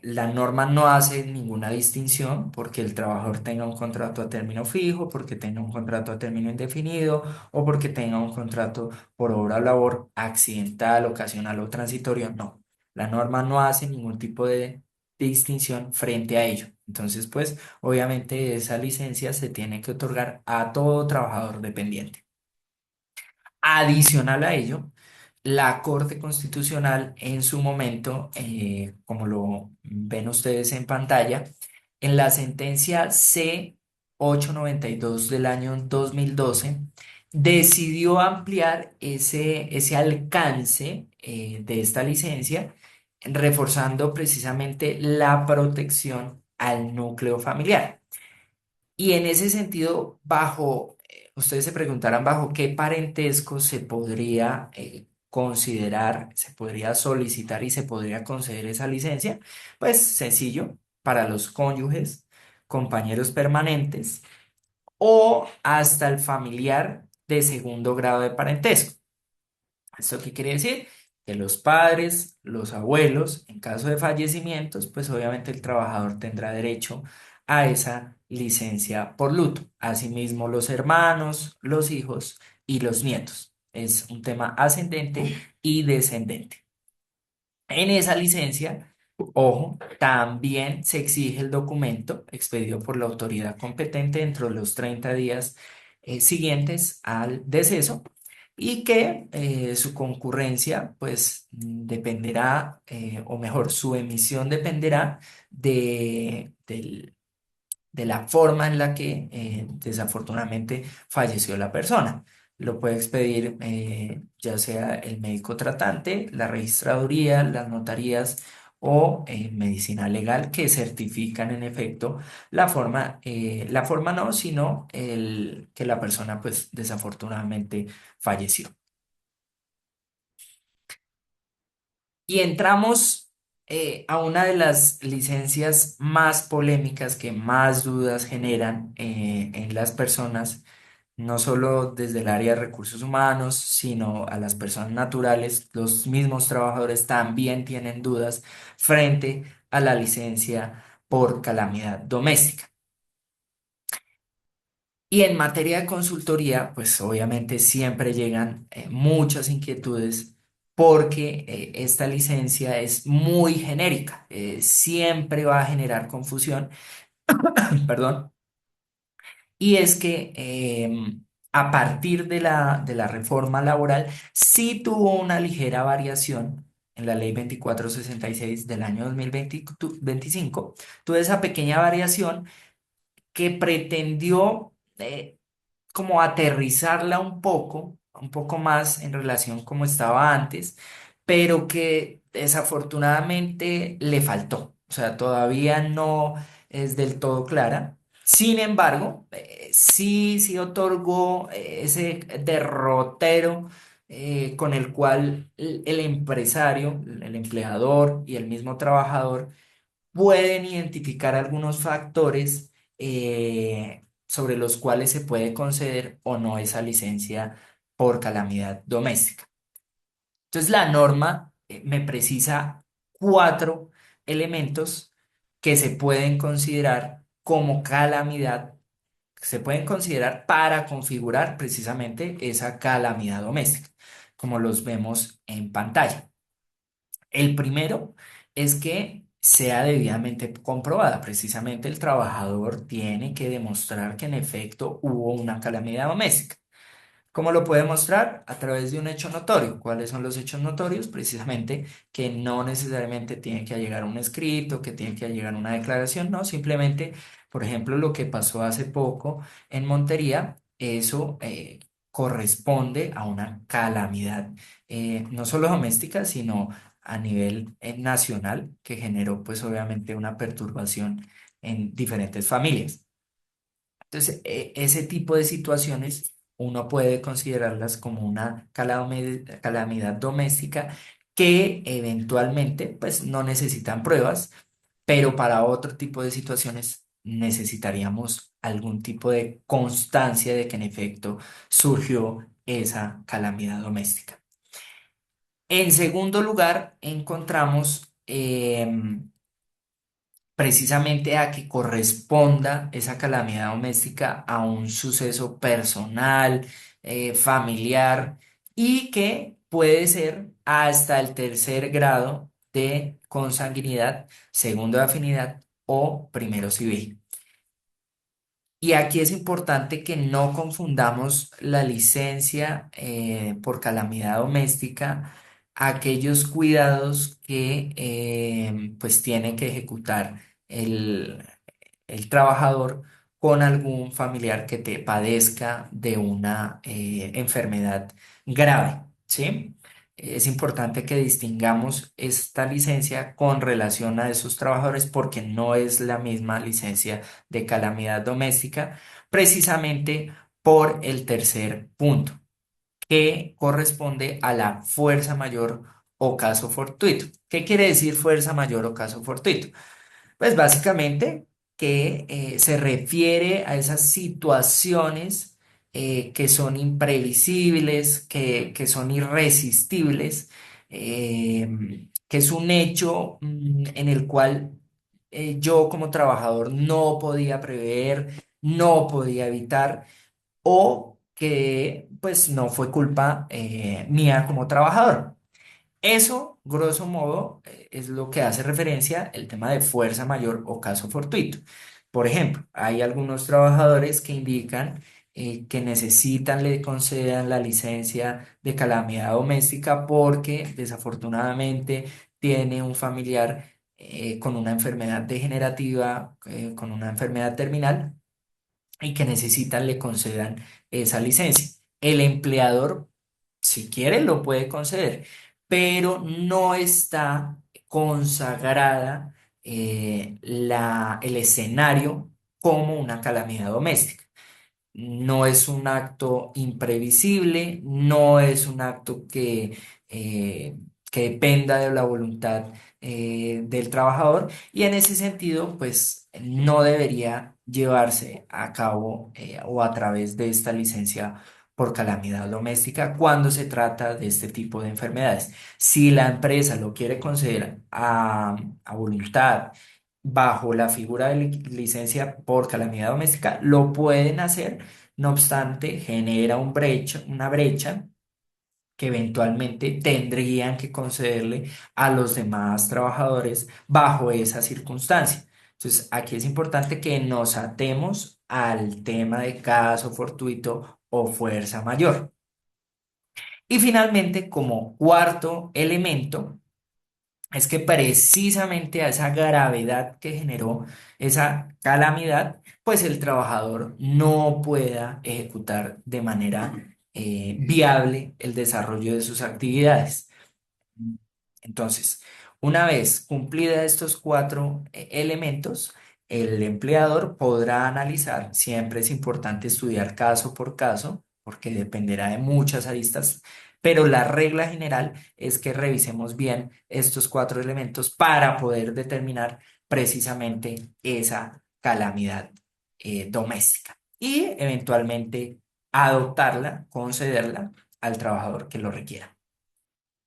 La norma no hace ninguna distinción porque el trabajador tenga un contrato a término fijo, porque tenga un contrato a término indefinido o porque tenga un contrato por obra o labor accidental, ocasional o transitorio. No, la norma no hace ningún tipo de distinción frente a ello. Entonces, pues, obviamente esa licencia se tiene que otorgar a todo trabajador dependiente. Adicional a ello, la Corte Constitucional en su momento, como lo ven ustedes en pantalla, en la sentencia C-892 del año 2012, decidió ampliar ese alcance de esta licencia, reforzando precisamente la protección al núcleo familiar. Y en ese sentido, ustedes se preguntarán bajo qué parentesco se podría considerar, se podría solicitar y se podría conceder esa licencia. Pues sencillo, para los cónyuges, compañeros permanentes o hasta el familiar de segundo grado de parentesco. ¿Esto qué quiere decir? Que los padres, los abuelos, en caso de fallecimientos, pues obviamente el trabajador tendrá derecho a esa licencia por luto. Asimismo, los hermanos, los hijos y los nietos. Es un tema ascendente y descendente. En esa licencia, ojo, también se exige el documento expedido por la autoridad competente dentro de los 30 días siguientes al deceso y que su concurrencia pues dependerá, o mejor, su emisión dependerá de la forma en la que desafortunadamente falleció la persona. Lo puede expedir ya sea el médico tratante, la registraduría, las notarías o medicina legal que certifican en efecto la forma no, sino el que la persona pues desafortunadamente falleció. Y entramos a una de las licencias más polémicas que más dudas generan en las personas, no solo desde el área de recursos humanos, sino a las personas naturales. Los mismos trabajadores también tienen dudas frente a la licencia por calamidad doméstica. Y en materia de consultoría, pues obviamente siempre llegan muchas inquietudes porque esta licencia es muy genérica, siempre va a generar confusión, perdón, y es que a partir de la reforma laboral sí tuvo una ligera variación en la ley 2466 del año 2025, tuvo esa pequeña variación que pretendió como aterrizarla un poco más en relación como estaba antes, pero que desafortunadamente le faltó. O sea, todavía no es del todo clara. Sin embargo, sí otorgó ese derrotero con el cual el empresario, el empleador y el mismo trabajador pueden identificar algunos factores sobre los cuales se puede conceder o no esa licencia por calamidad doméstica. Entonces, la norma me precisa cuatro elementos que se pueden considerar como calamidad, que se pueden considerar para configurar precisamente esa calamidad doméstica, como los vemos en pantalla. El primero es que sea debidamente comprobada. Precisamente el trabajador tiene que demostrar que en efecto hubo una calamidad doméstica. ¿Cómo lo puede mostrar? A través de un hecho notorio. ¿Cuáles son los hechos notorios? Precisamente que no necesariamente tiene que llegar un escrito, que tiene que llegar una declaración, no, simplemente, por ejemplo, lo que pasó hace poco en Montería, eso corresponde a una calamidad, no solo doméstica, sino a nivel nacional, que generó pues obviamente una perturbación en diferentes familias. Entonces, ese tipo de situaciones uno puede considerarlas como una calamidad doméstica que eventualmente pues no necesitan pruebas, pero para otro tipo de situaciones necesitaríamos algún tipo de constancia de que en efecto surgió esa calamidad doméstica. En segundo lugar, encontramos precisamente a que corresponda esa calamidad doméstica a un suceso personal, familiar y que puede ser hasta el tercer grado de consanguinidad, segundo de afinidad o primero civil. Y aquí es importante que no confundamos la licencia por calamidad doméstica, aquellos cuidados que pues tiene que ejecutar el, el trabajador con algún familiar que te padezca de una enfermedad grave, ¿sí? Es importante que distingamos esta licencia con relación a esos trabajadores porque no es la misma licencia de calamidad doméstica, precisamente por el tercer punto, que corresponde a la fuerza mayor o caso fortuito. ¿Qué quiere decir fuerza mayor o caso fortuito? Pues básicamente que se refiere a esas situaciones que son imprevisibles, que son irresistibles, que es un hecho en el cual yo como trabajador no podía prever, no podía evitar o que pues no fue culpa mía como trabajador. Eso, grosso modo, es lo que hace referencia el tema de fuerza mayor o caso fortuito. Por ejemplo, hay algunos trabajadores que indican que necesitan, le concedan la licencia de calamidad doméstica porque desafortunadamente tiene un familiar con una enfermedad degenerativa, con una enfermedad terminal y que necesitan le concedan esa licencia. El empleador, si quiere, lo puede conceder, pero no está consagrada el escenario como una calamidad doméstica. No es un acto imprevisible, no es un acto que dependa de la voluntad del trabajador y en ese sentido, pues no debería llevarse a cabo o a través de esta licencia por calamidad doméstica cuando se trata de este tipo de enfermedades. Si la empresa lo quiere conceder a voluntad, bajo la figura de licencia por calamidad doméstica, lo pueden hacer. No obstante, genera una brecha que eventualmente tendrían que concederle a los demás trabajadores bajo esa circunstancia. Entonces, aquí es importante que nos atemos al tema de caso fortuito o fuerza mayor. Y finalmente, como cuarto elemento, es que precisamente a esa gravedad que generó esa calamidad, pues el trabajador no pueda ejecutar de manera viable el desarrollo de sus actividades. Entonces, una vez cumplida estos cuatro elementos, el empleador podrá analizar, siempre es importante estudiar caso por caso, porque dependerá de muchas aristas, pero la regla general es que revisemos bien estos cuatro elementos para poder determinar precisamente esa calamidad doméstica y eventualmente adoptarla, concederla al trabajador que lo requiera.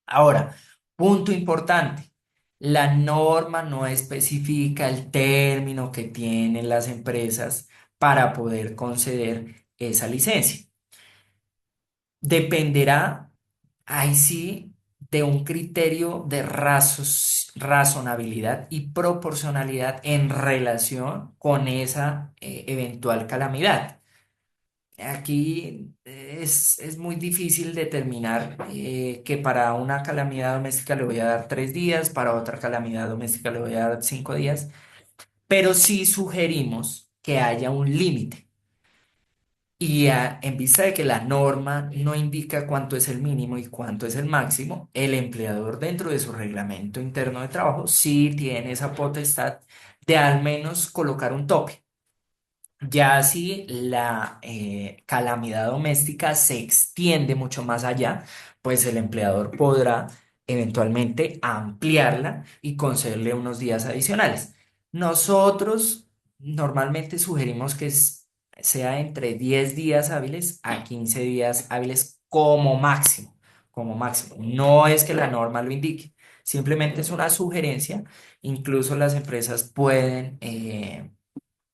Ahora, punto importante, la norma no especifica el término que tienen las empresas para poder conceder esa licencia. Dependerá, ahí sí, de un criterio de razonabilidad y proporcionalidad en relación con esa eventual calamidad. Aquí es muy difícil determinar que para una calamidad doméstica le voy a dar 3 días, para otra calamidad doméstica le voy a dar 5 días, pero sí sugerimos que haya un límite. Y en vista de que la norma no indica cuánto es el mínimo y cuánto es el máximo, el empleador dentro de su reglamento interno de trabajo sí tiene esa potestad de al menos colocar un tope. Ya si la calamidad doméstica se extiende mucho más allá, pues el empleador podrá eventualmente ampliarla y concederle unos días adicionales. Nosotros normalmente sugerimos que sea entre 10 días hábiles a 15 días hábiles como máximo, como máximo. No es que la norma lo indique, simplemente es una sugerencia. Incluso las empresas pueden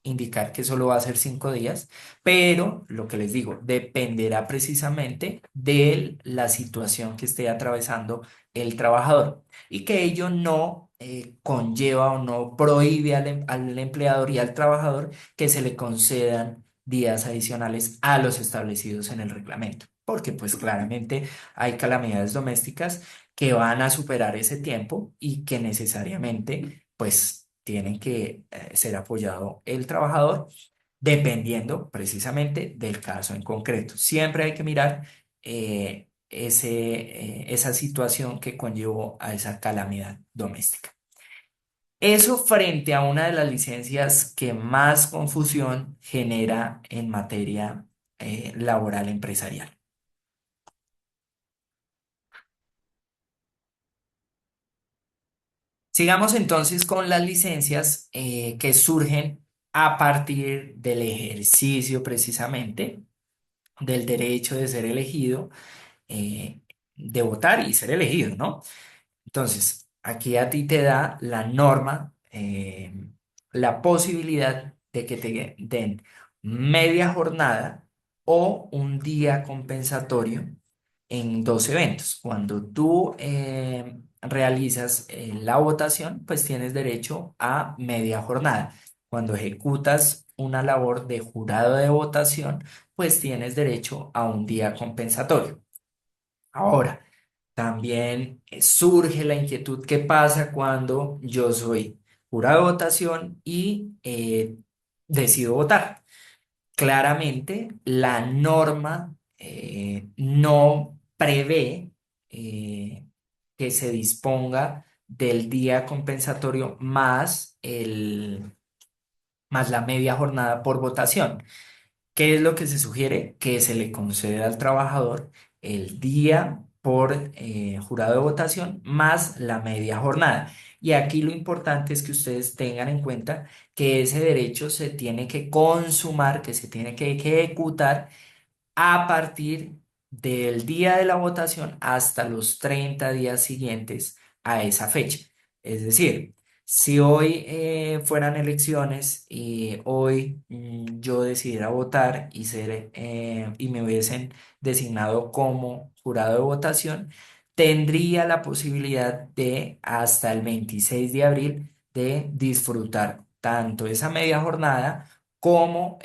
indicar que solo va a ser 5 días, pero lo que les digo, dependerá precisamente de la situación que esté atravesando el trabajador y que ello no conlleva o no prohíbe al empleador y al trabajador que se le concedan días adicionales a los establecidos en el reglamento, porque pues claramente hay calamidades domésticas que van a superar ese tiempo y que necesariamente pues tienen que ser apoyado el trabajador dependiendo precisamente del caso en concreto. Siempre hay que mirar esa situación que conllevó a esa calamidad doméstica. Eso frente a una de las licencias que más confusión genera en materia laboral empresarial. Sigamos entonces con las licencias que surgen a partir del ejercicio precisamente del derecho de ser elegido, eh, de votar y ser elegido, ¿no? Entonces, aquí a ti te da la norma, la posibilidad de que te den media jornada o un día compensatorio en dos eventos. Cuando tú realizas la votación, pues tienes derecho a media jornada. Cuando ejecutas una labor de jurado de votación, pues tienes derecho a un día compensatorio. Ahora, también surge la inquietud, ¿qué pasa cuando yo soy jurado de votación y decido votar? Claramente, la norma no prevé que se disponga del día compensatorio más la media jornada por votación. ¿Qué es lo que se sugiere? Que se le conceda al trabajador el día por jurado de votación más la media jornada. Y aquí lo importante es que ustedes tengan en cuenta que ese derecho se tiene que consumar, que se tiene que ejecutar a partir del día de la votación hasta los 30 días siguientes a esa fecha. Es decir, si hoy fueran elecciones y hoy yo decidiera votar y me hubiesen designado como jurado de votación, tendría la posibilidad de hasta el 26 de abril de disfrutar tanto esa media jornada como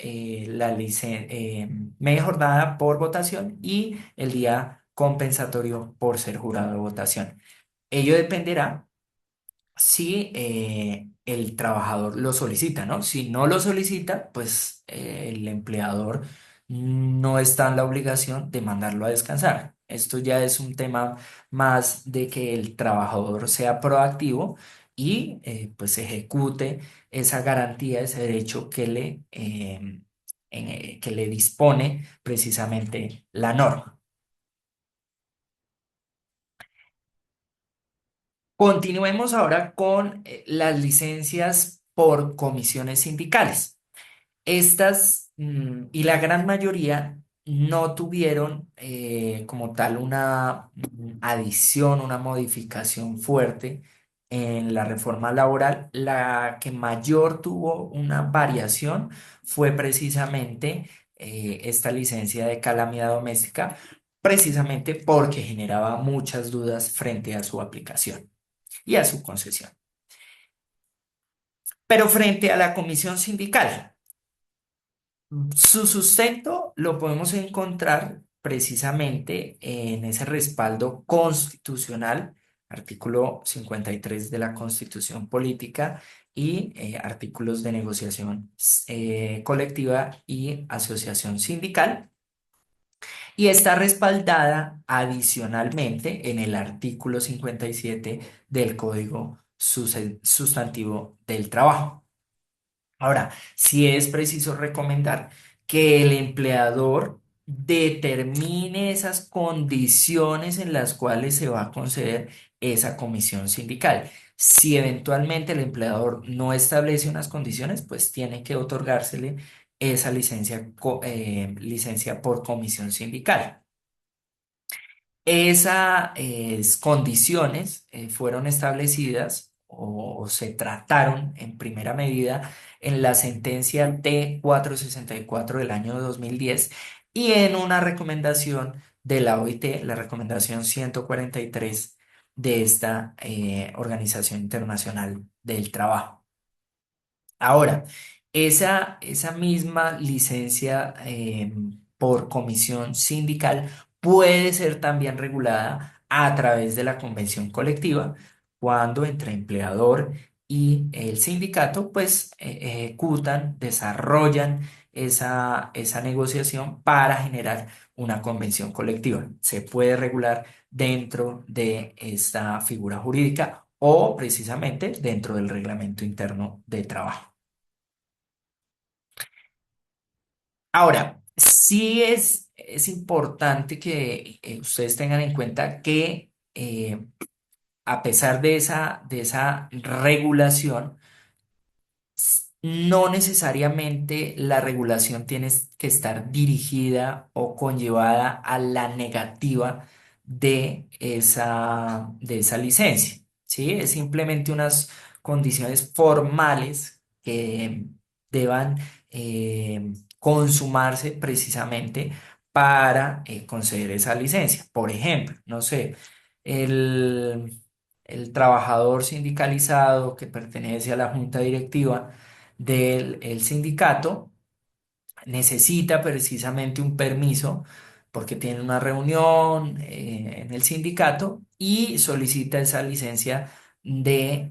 media jornada por votación y el día compensatorio por ser jurado de votación. Ello dependerá si el trabajador lo solicita, ¿no? Si no lo solicita, pues el empleador no está en la obligación de mandarlo a descansar. Esto ya es un tema más de que el trabajador sea proactivo y pues ejecute esa garantía, ese derecho que le dispone precisamente la norma. Continuemos ahora con las licencias por comisiones sindicales. Estas y la gran mayoría no tuvieron como tal una adición, una modificación fuerte en la reforma laboral. La que mayor tuvo una variación fue precisamente esta licencia de calamidad doméstica, precisamente porque generaba muchas dudas frente a su aplicación y a su concesión. Pero frente a la comisión sindical, su sustento lo podemos encontrar precisamente en ese respaldo constitucional, artículo 53 de la Constitución Política y artículos de negociación colectiva y asociación sindical, y está respaldada adicionalmente en el artículo 57 del Código Sustantivo del Trabajo. Ahora, sí es preciso recomendar que el empleador determine esas condiciones en las cuales se va a conceder esa comisión sindical. Si eventualmente el empleador no establece unas condiciones, pues tiene que otorgársele esa licencia por comisión sindical. Esas condiciones fueron establecidas o se trataron en primera medida en la sentencia T-464 del año 2010 y en una recomendación de la OIT, la recomendación 143 de esta Organización Internacional del Trabajo. Ahora, esa misma licencia por comisión sindical puede ser también regulada a través de la convención colectiva cuando entre empleador y el sindicato pues ejecutan, desarrollan esa negociación para generar una convención colectiva. Se puede regular dentro de esta figura jurídica o precisamente dentro del reglamento interno de trabajo. Ahora, sí es importante que ustedes tengan en cuenta que a pesar de esa regulación, no necesariamente la regulación tiene que estar dirigida o conllevada a la negativa de esa licencia, ¿sí? Es simplemente unas condiciones formales que deban consumarse precisamente para conceder esa licencia. Por ejemplo, no sé, el, el trabajador sindicalizado que pertenece a la junta directiva del el sindicato necesita precisamente un permiso porque tiene una reunión en el sindicato y solicita esa licencia de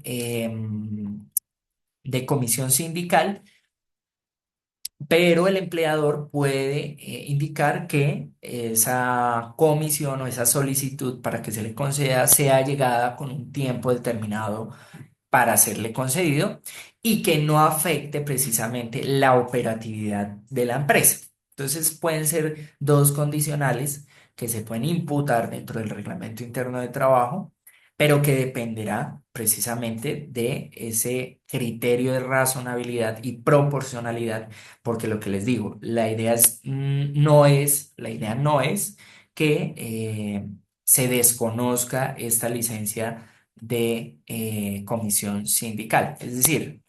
comisión sindical, pero el empleador puede indicar que esa comisión o esa solicitud para que se le conceda sea llegada con un tiempo determinado para serle concedido y que no afecte precisamente la operatividad de la empresa. Entonces pueden ser dos condicionales que se pueden imputar dentro del reglamento interno de trabajo, pero que dependerá precisamente de ese criterio de razonabilidad y proporcionalidad, porque lo que les digo, la idea no es que se desconozca esta licencia de comisión sindical. Es decir,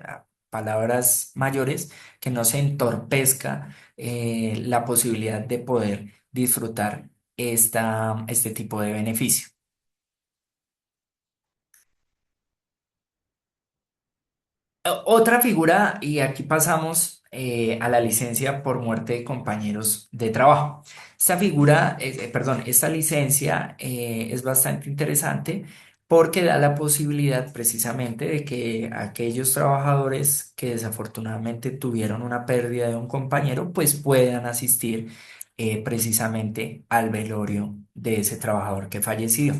a palabras mayores, que no se entorpezca la posibilidad de poder disfrutar este tipo de beneficio. Otra figura, y aquí pasamos a la licencia por muerte de compañeros de trabajo. Esta figura, perdón, esta licencia es bastante interesante porque da la posibilidad precisamente de que aquellos trabajadores que desafortunadamente tuvieron una pérdida de un compañero, pues puedan asistir precisamente al velorio de ese trabajador que falleció.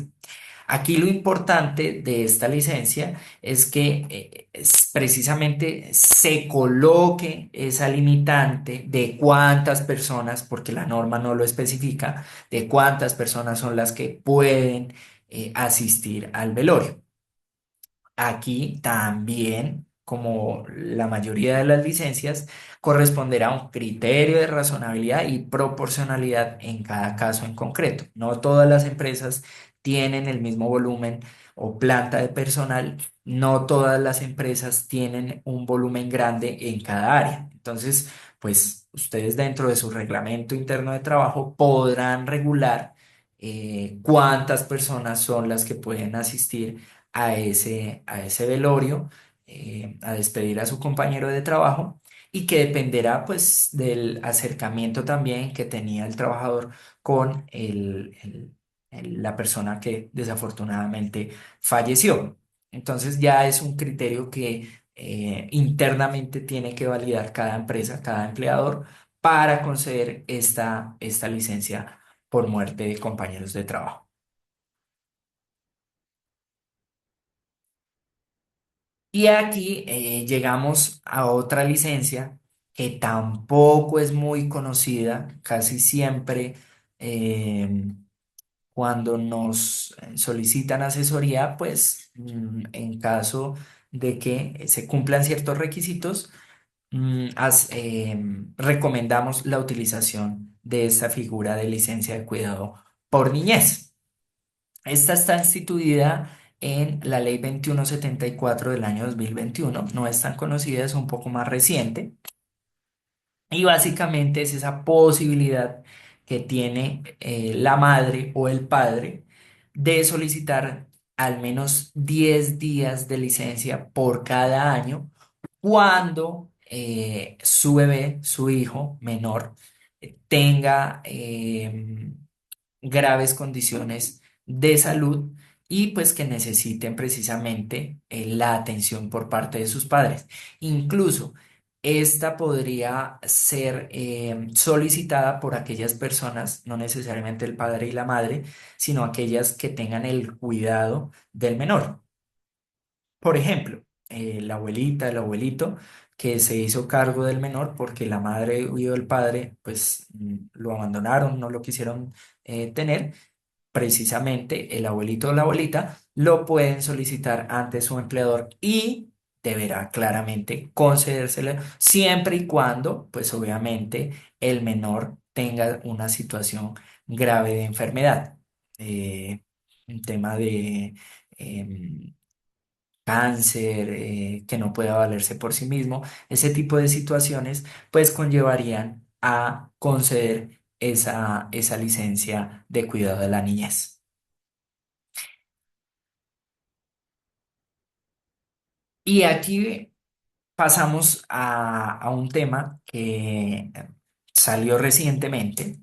Aquí lo importante de esta licencia es que precisamente se coloque esa limitante de cuántas personas, porque la norma no lo especifica, de cuántas personas son las que pueden asistir al velorio. Aquí también, como la mayoría de las licencias, corresponderá a un criterio de razonabilidad y proporcionalidad en cada caso en concreto. No todas las empresas tienen el mismo volumen o planta de personal, no todas las empresas tienen un volumen grande en cada área. Entonces, pues ustedes dentro de su reglamento interno de trabajo podrán regular cuántas personas son las que pueden asistir a ese velorio, a despedir a su compañero de trabajo y que dependerá pues del acercamiento también que tenía el trabajador con la persona que desafortunadamente falleció. Entonces ya es un criterio que internamente tiene que validar cada empresa, cada empleador para conceder esta licencia por muerte de compañeros de trabajo. Y aquí llegamos a otra licencia que tampoco es muy conocida, casi siempre eh, cuando nos solicitan asesoría, pues en caso de que se cumplan ciertos requisitos, recomendamos la utilización de esta figura de licencia de cuidado por niñez. Esta está instituida en la Ley 2174 del año 2021. No es tan conocida, es un poco más reciente. Y básicamente es esa posibilidad que tiene la madre o el padre de solicitar al menos 10 días de licencia por cada año cuando su bebé, su hijo menor, tenga graves condiciones de salud y pues que necesiten precisamente la atención por parte de sus padres. Incluso esta podría ser solicitada por aquellas personas, no necesariamente el padre y la madre, sino aquellas que tengan el cuidado del menor. Por ejemplo, la abuelita, el abuelito que se hizo cargo del menor porque la madre y el padre pues lo abandonaron, no lo quisieron tener. Precisamente el abuelito o la abuelita lo pueden solicitar ante su empleador y deberá claramente concedérselo siempre y cuando, pues obviamente, el menor tenga una situación grave de enfermedad. Un tema de cáncer, que no pueda valerse por sí mismo, ese tipo de situaciones, pues conllevarían a conceder esa licencia de cuidado de la niñez. Y aquí pasamos a un tema que salió recientemente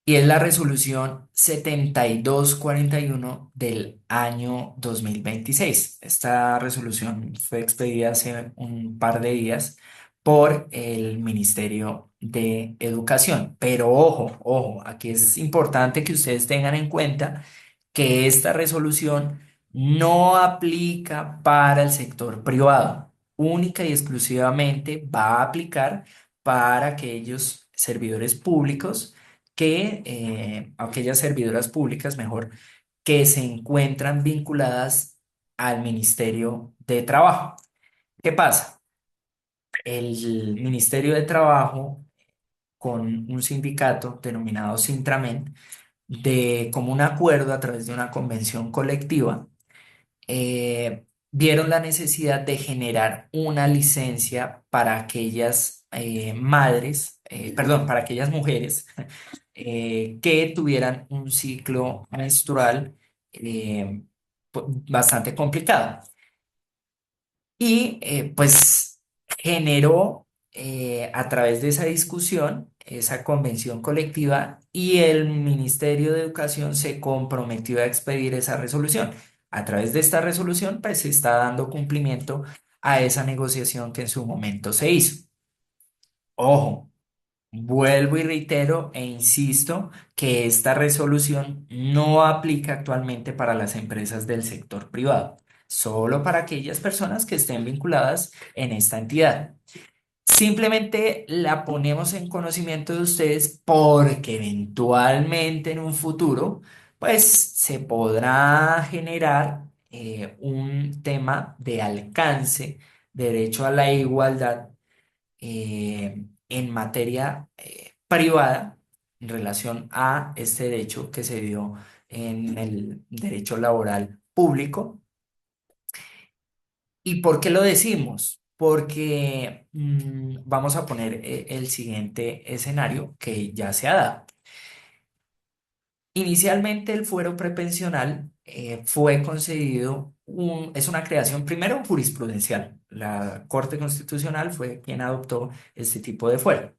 y es la resolución 7241 del año 2026. Esta resolución fue expedida hace un par de días por el Ministerio de Educación. Pero ojo, ojo, aquí es importante que ustedes tengan en cuenta que esta resolución no aplica para el sector privado. Única y exclusivamente va a aplicar para aquellos servidores públicos aquellas servidoras públicas, mejor, que se encuentran vinculadas al Ministerio de Trabajo. ¿Qué pasa? El Ministerio de Trabajo, con un sindicato denominado Sintramen, de común acuerdo a través de una convención colectiva, vieron la necesidad de generar una licencia para aquellas madres, perdón, para aquellas mujeres que tuvieran un ciclo menstrual eh, bastante complicado. Y pues generó a través de esa discusión, esa convención colectiva y el Ministerio de Educación se comprometió a expedir esa resolución. A través de esta resolución, pues se está dando cumplimiento a esa negociación que en su momento se hizo. Ojo. Vuelvo y reitero e insisto que esta resolución no aplica actualmente para las empresas del sector privado, solo para aquellas personas que estén vinculadas en esta entidad. Simplemente la ponemos en conocimiento de ustedes porque eventualmente en un futuro, pues se podrá generar un tema de alcance, derecho a la igualdad en materia privada en relación a este derecho que se dio en el derecho laboral público. ¿Y por qué lo decimos? Porque vamos a poner el siguiente escenario que ya se ha dado. Inicialmente el fuero prepensional fue concedido, es una creación primero jurisprudencial. La Corte Constitucional fue quien adoptó este tipo de fuero.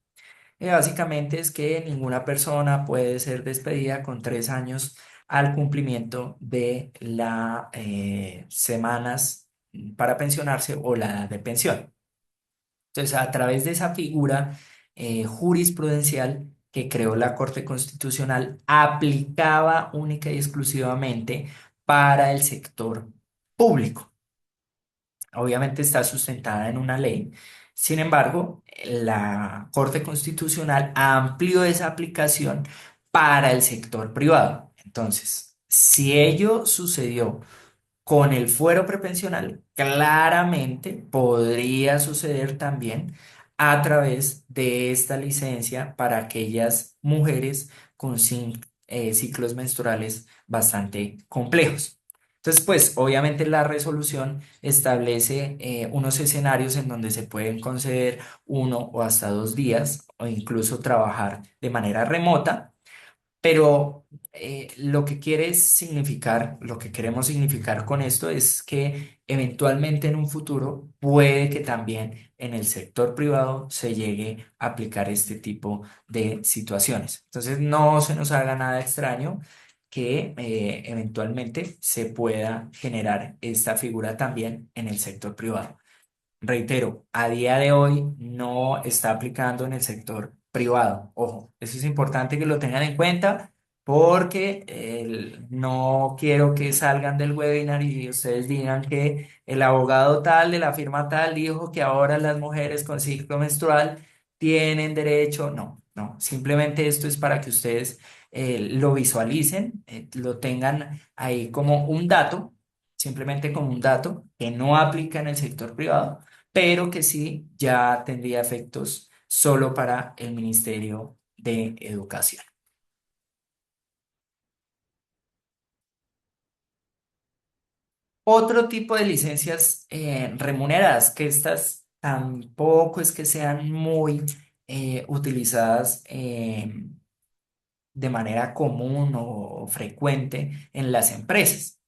Básicamente es que ninguna persona puede ser despedida con 3 años al cumplimiento de las semanas para pensionarse o la edad de pensión. Entonces, a través de esa figura jurisprudencial que creó la Corte Constitucional, aplicaba única y exclusivamente para el sector público. Obviamente está sustentada en una ley. Sin embargo, la Corte Constitucional amplió esa aplicación para el sector privado. Entonces, si ello sucedió con el fuero prepensional, claramente podría suceder también a través de esta licencia para aquellas mujeres con ciclos menstruales bastante complejos. Entonces, pues obviamente la resolución establece unos escenarios en donde se pueden conceder 1 o hasta 2 días o incluso trabajar de manera remota, pero lo que quiere significar, lo que queremos significar con esto es que eventualmente en un futuro puede que también en el sector privado se llegue a aplicar este tipo de situaciones. Entonces no se nos haga nada extraño que eventualmente se pueda generar esta figura también en el sector privado. Reitero, a día de hoy no está aplicando en el sector privado. Ojo, eso es importante que lo tengan en cuenta porque no quiero que salgan del webinar y ustedes digan que el abogado tal de la firma tal dijo que ahora las mujeres con ciclo menstrual tienen derecho. No, no, simplemente esto es para que ustedes lo visualicen, lo tengan ahí como un dato, simplemente como un dato que no aplica en el sector privado, pero que sí ya tendría efectos solo para el Ministerio de Educación. Otro tipo de licencias remuneradas, que estas tampoco es que sean muy utilizadas de manera común o frecuente en las empresas.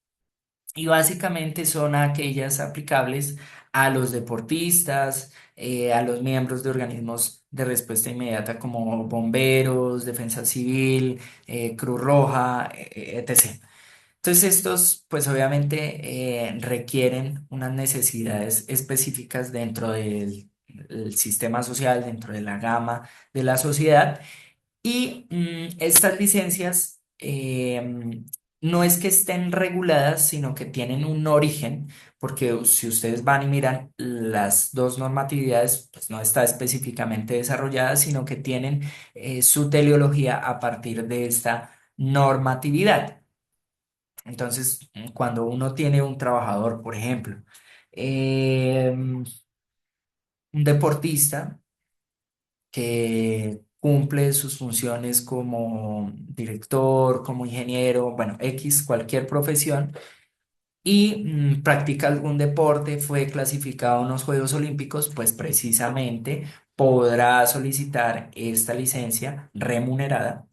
Y básicamente son aquellas aplicables a los deportistas, a los miembros de organismos de respuesta inmediata como bomberos, defensa civil, Cruz Roja, etc. Entonces estos pues obviamente requieren unas necesidades específicas dentro del sistema social, dentro de la gama de la sociedad y estas licencias no es que estén reguladas, sino que tienen un origen, porque si ustedes van y miran las dos normatividades, pues no está específicamente desarrollada, sino que tienen su teleología a partir de esta normatividad. Entonces, cuando uno tiene un trabajador, por ejemplo, un deportista, que cumple sus funciones como director, como ingeniero, bueno, X, cualquier profesión, y practica algún deporte, fue clasificado a unos Juegos Olímpicos, pues precisamente podrá solicitar esta licencia remunerada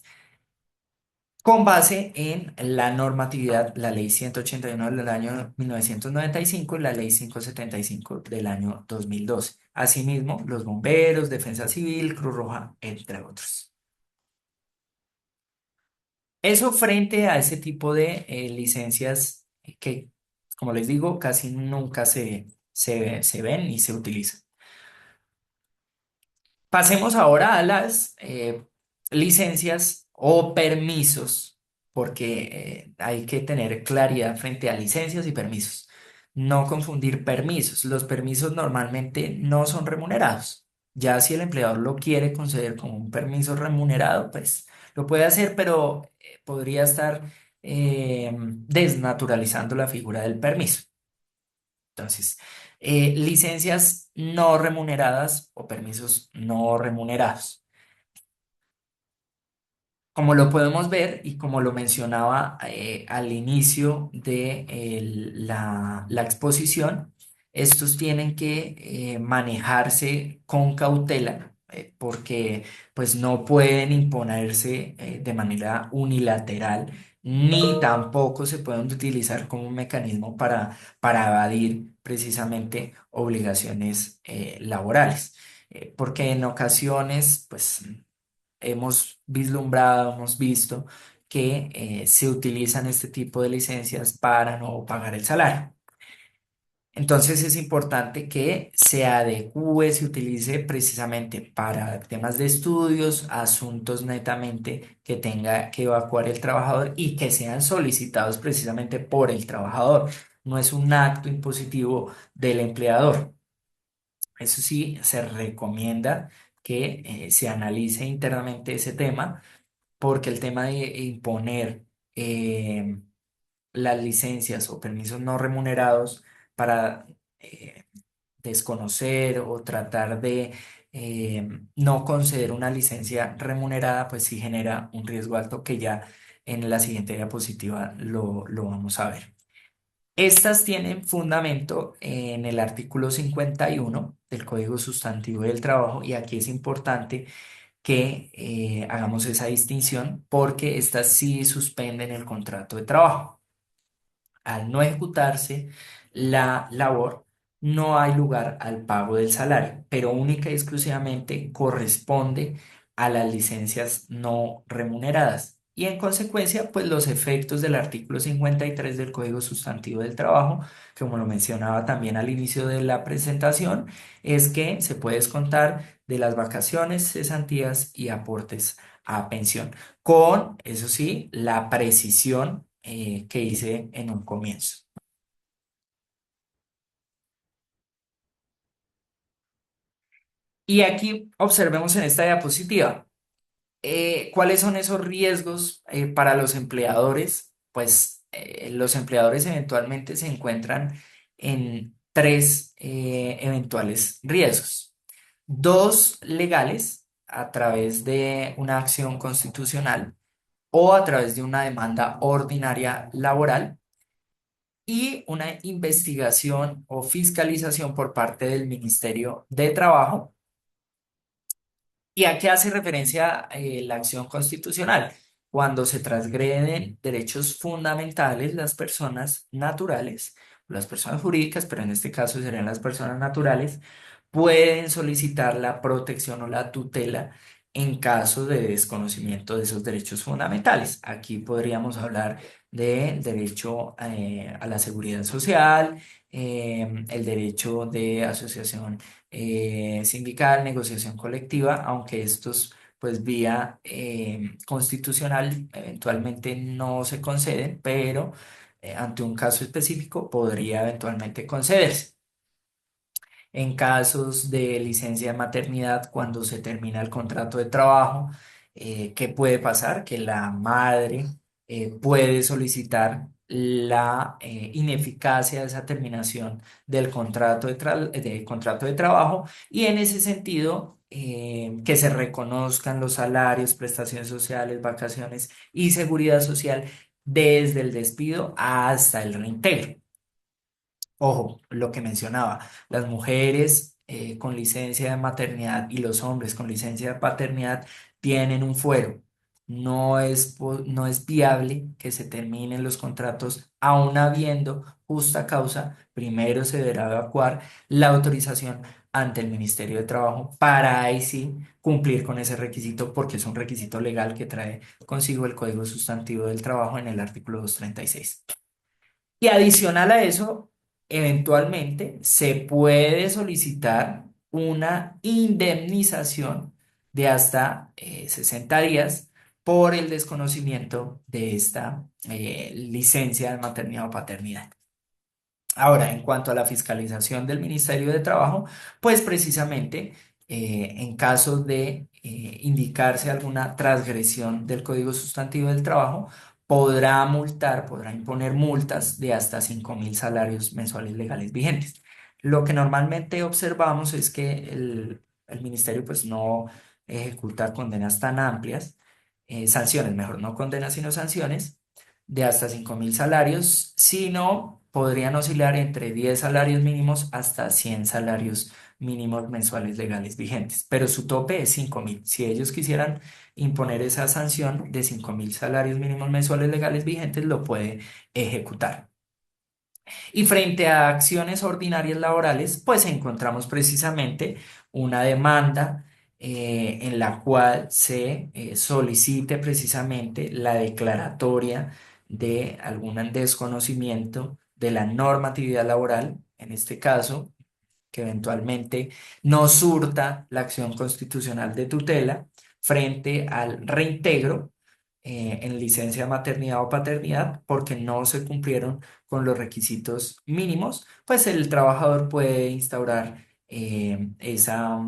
con base en la normatividad, la ley 181 del año 1995 y la ley 575 del año 2012. Asimismo, los bomberos, Defensa Civil, Cruz Roja, entre otros. Eso frente a ese tipo de licencias que, como les digo, casi nunca se ven y se utilizan. Pasemos ahora a las licencias o permisos, porque hay que tener claridad frente a licencias y permisos. No confundir permisos. Los permisos normalmente no son remunerados. Ya si el empleador lo quiere conceder como un permiso remunerado, pues lo puede hacer, pero podría estar desnaturalizando la figura del permiso. Entonces, licencias no remuneradas o permisos no remunerados. Como lo podemos ver y como lo mencionaba al inicio de la exposición, estos tienen que manejarse con cautela porque pues no pueden imponerse de manera unilateral ni tampoco se pueden utilizar como un mecanismo para evadir precisamente obligaciones laborales. Porque en ocasiones pues hemos vislumbrado, hemos visto que se utilizan este tipo de licencias para no pagar el salario. Entonces es importante que se adecúe, se utilice precisamente para temas de estudios, asuntos netamente que tenga que evacuar el trabajador y que sean solicitados precisamente por el trabajador. No es un acto impositivo del empleador. Eso sí, se recomienda que se analice internamente ese tema porque el tema de imponer las licencias o permisos no remunerados para desconocer o tratar de no conceder una licencia remunerada, pues sí genera un riesgo alto que ya en la siguiente diapositiva lo vamos a ver. Estas tienen fundamento en el artículo 51 del Código Sustantivo del Trabajo y aquí es importante que hagamos esa distinción porque estas sí suspenden el contrato de trabajo. Al no ejecutarse la labor, no hay lugar al pago del salario, pero única y exclusivamente corresponde a las licencias no remuneradas. Y en consecuencia, pues los efectos del artículo 53 del Código Sustantivo del Trabajo, que como lo mencionaba también al inicio de la presentación, es que se puede descontar de las vacaciones, cesantías y aportes a pensión con, eso sí, la precisión que hice en un comienzo. Y aquí observemos en esta diapositiva, ¿cuáles son esos riesgos para los empleadores? Pues los empleadores eventualmente se encuentran en tres eventuales riesgos. Dos legales a través de una acción constitucional o a través de una demanda ordinaria laboral y una investigación o fiscalización por parte del Ministerio de Trabajo. ¿Y a qué hace referencia la acción constitucional? Cuando se transgreden derechos fundamentales, las personas naturales, las personas jurídicas, pero en este caso serían las personas naturales, pueden solicitar la protección o la tutela en caso de desconocimiento de esos derechos fundamentales. Aquí podríamos hablar del derecho a la seguridad social, el derecho de asociación sindical, negociación colectiva, aunque estos, pues vía constitucional, eventualmente no se conceden, pero ante un caso específico podría eventualmente concederse. En casos de licencia de maternidad, cuando se termina el contrato de trabajo, ¿qué puede pasar? Que la madre puede solicitar la ineficacia de esa terminación del contrato de trabajo y en ese sentido que se reconozcan los salarios, prestaciones sociales, vacaciones y seguridad social desde el despido hasta el reintegro. Ojo, lo que mencionaba, las mujeres con licencia de maternidad y los hombres con licencia de paternidad tienen un fuero. No es viable que se terminen los contratos aún habiendo justa causa. Primero se deberá evacuar la autorización ante el Ministerio de Trabajo para ahí sí cumplir con ese requisito porque es un requisito legal que trae consigo el Código Sustantivo del Trabajo en el artículo 236. Y adicional a eso, eventualmente se puede solicitar una indemnización de hasta 60 días por el desconocimiento de esta licencia de maternidad o paternidad. Ahora, en cuanto a la fiscalización del Ministerio de Trabajo, pues precisamente en caso de indicarse alguna transgresión del Código Sustantivo del Trabajo, podrá multar, podrá imponer multas de hasta 5.000 salarios mensuales legales vigentes. Lo que normalmente observamos es que el Ministerio pues no ejecuta condenas tan amplias, sanciones, mejor, no condenas, sino sanciones de hasta 5.000 salarios, sino podrían oscilar entre 10 salarios mínimos hasta 100 salarios mínimos mensuales legales vigentes, pero su tope es 5.000. Si ellos quisieran imponer esa sanción de 5.000 salarios mínimos mensuales legales vigentes, lo puede ejecutar. Y frente a acciones ordinarias laborales, pues encontramos precisamente una demanda en la cual se solicite precisamente la declaratoria de algún desconocimiento de la normatividad laboral, en este caso que eventualmente no surta la acción constitucional de tutela frente al reintegro en licencia de maternidad o paternidad porque no se cumplieron con los requisitos mínimos, pues el trabajador puede instaurar esa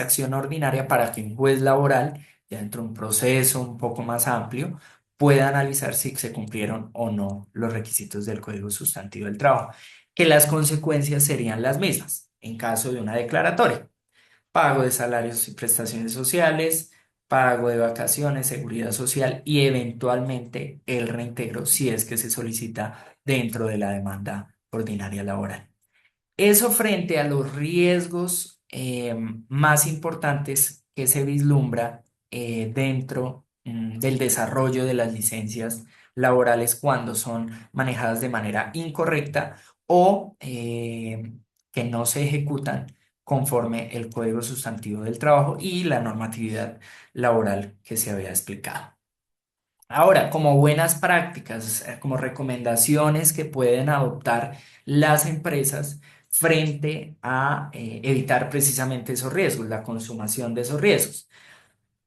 acción ordinaria para que un juez laboral, ya dentro de un proceso un poco más amplio, pueda analizar si se cumplieron o no los requisitos del Código Sustantivo del Trabajo, que las consecuencias serían las mismas en caso de una declaratoria: pago de salarios y prestaciones sociales, pago de vacaciones, seguridad social y eventualmente el reintegro si es que se solicita dentro de la demanda ordinaria laboral. Eso frente a los riesgos más importantes que se vislumbra dentro del desarrollo de las licencias laborales cuando son manejadas de manera incorrecta o que no se ejecutan conforme el Código Sustantivo del Trabajo y la normatividad laboral que se había explicado. Ahora, como buenas prácticas, como recomendaciones que pueden adoptar las empresas frente a evitar precisamente esos riesgos, la consumación de esos riesgos.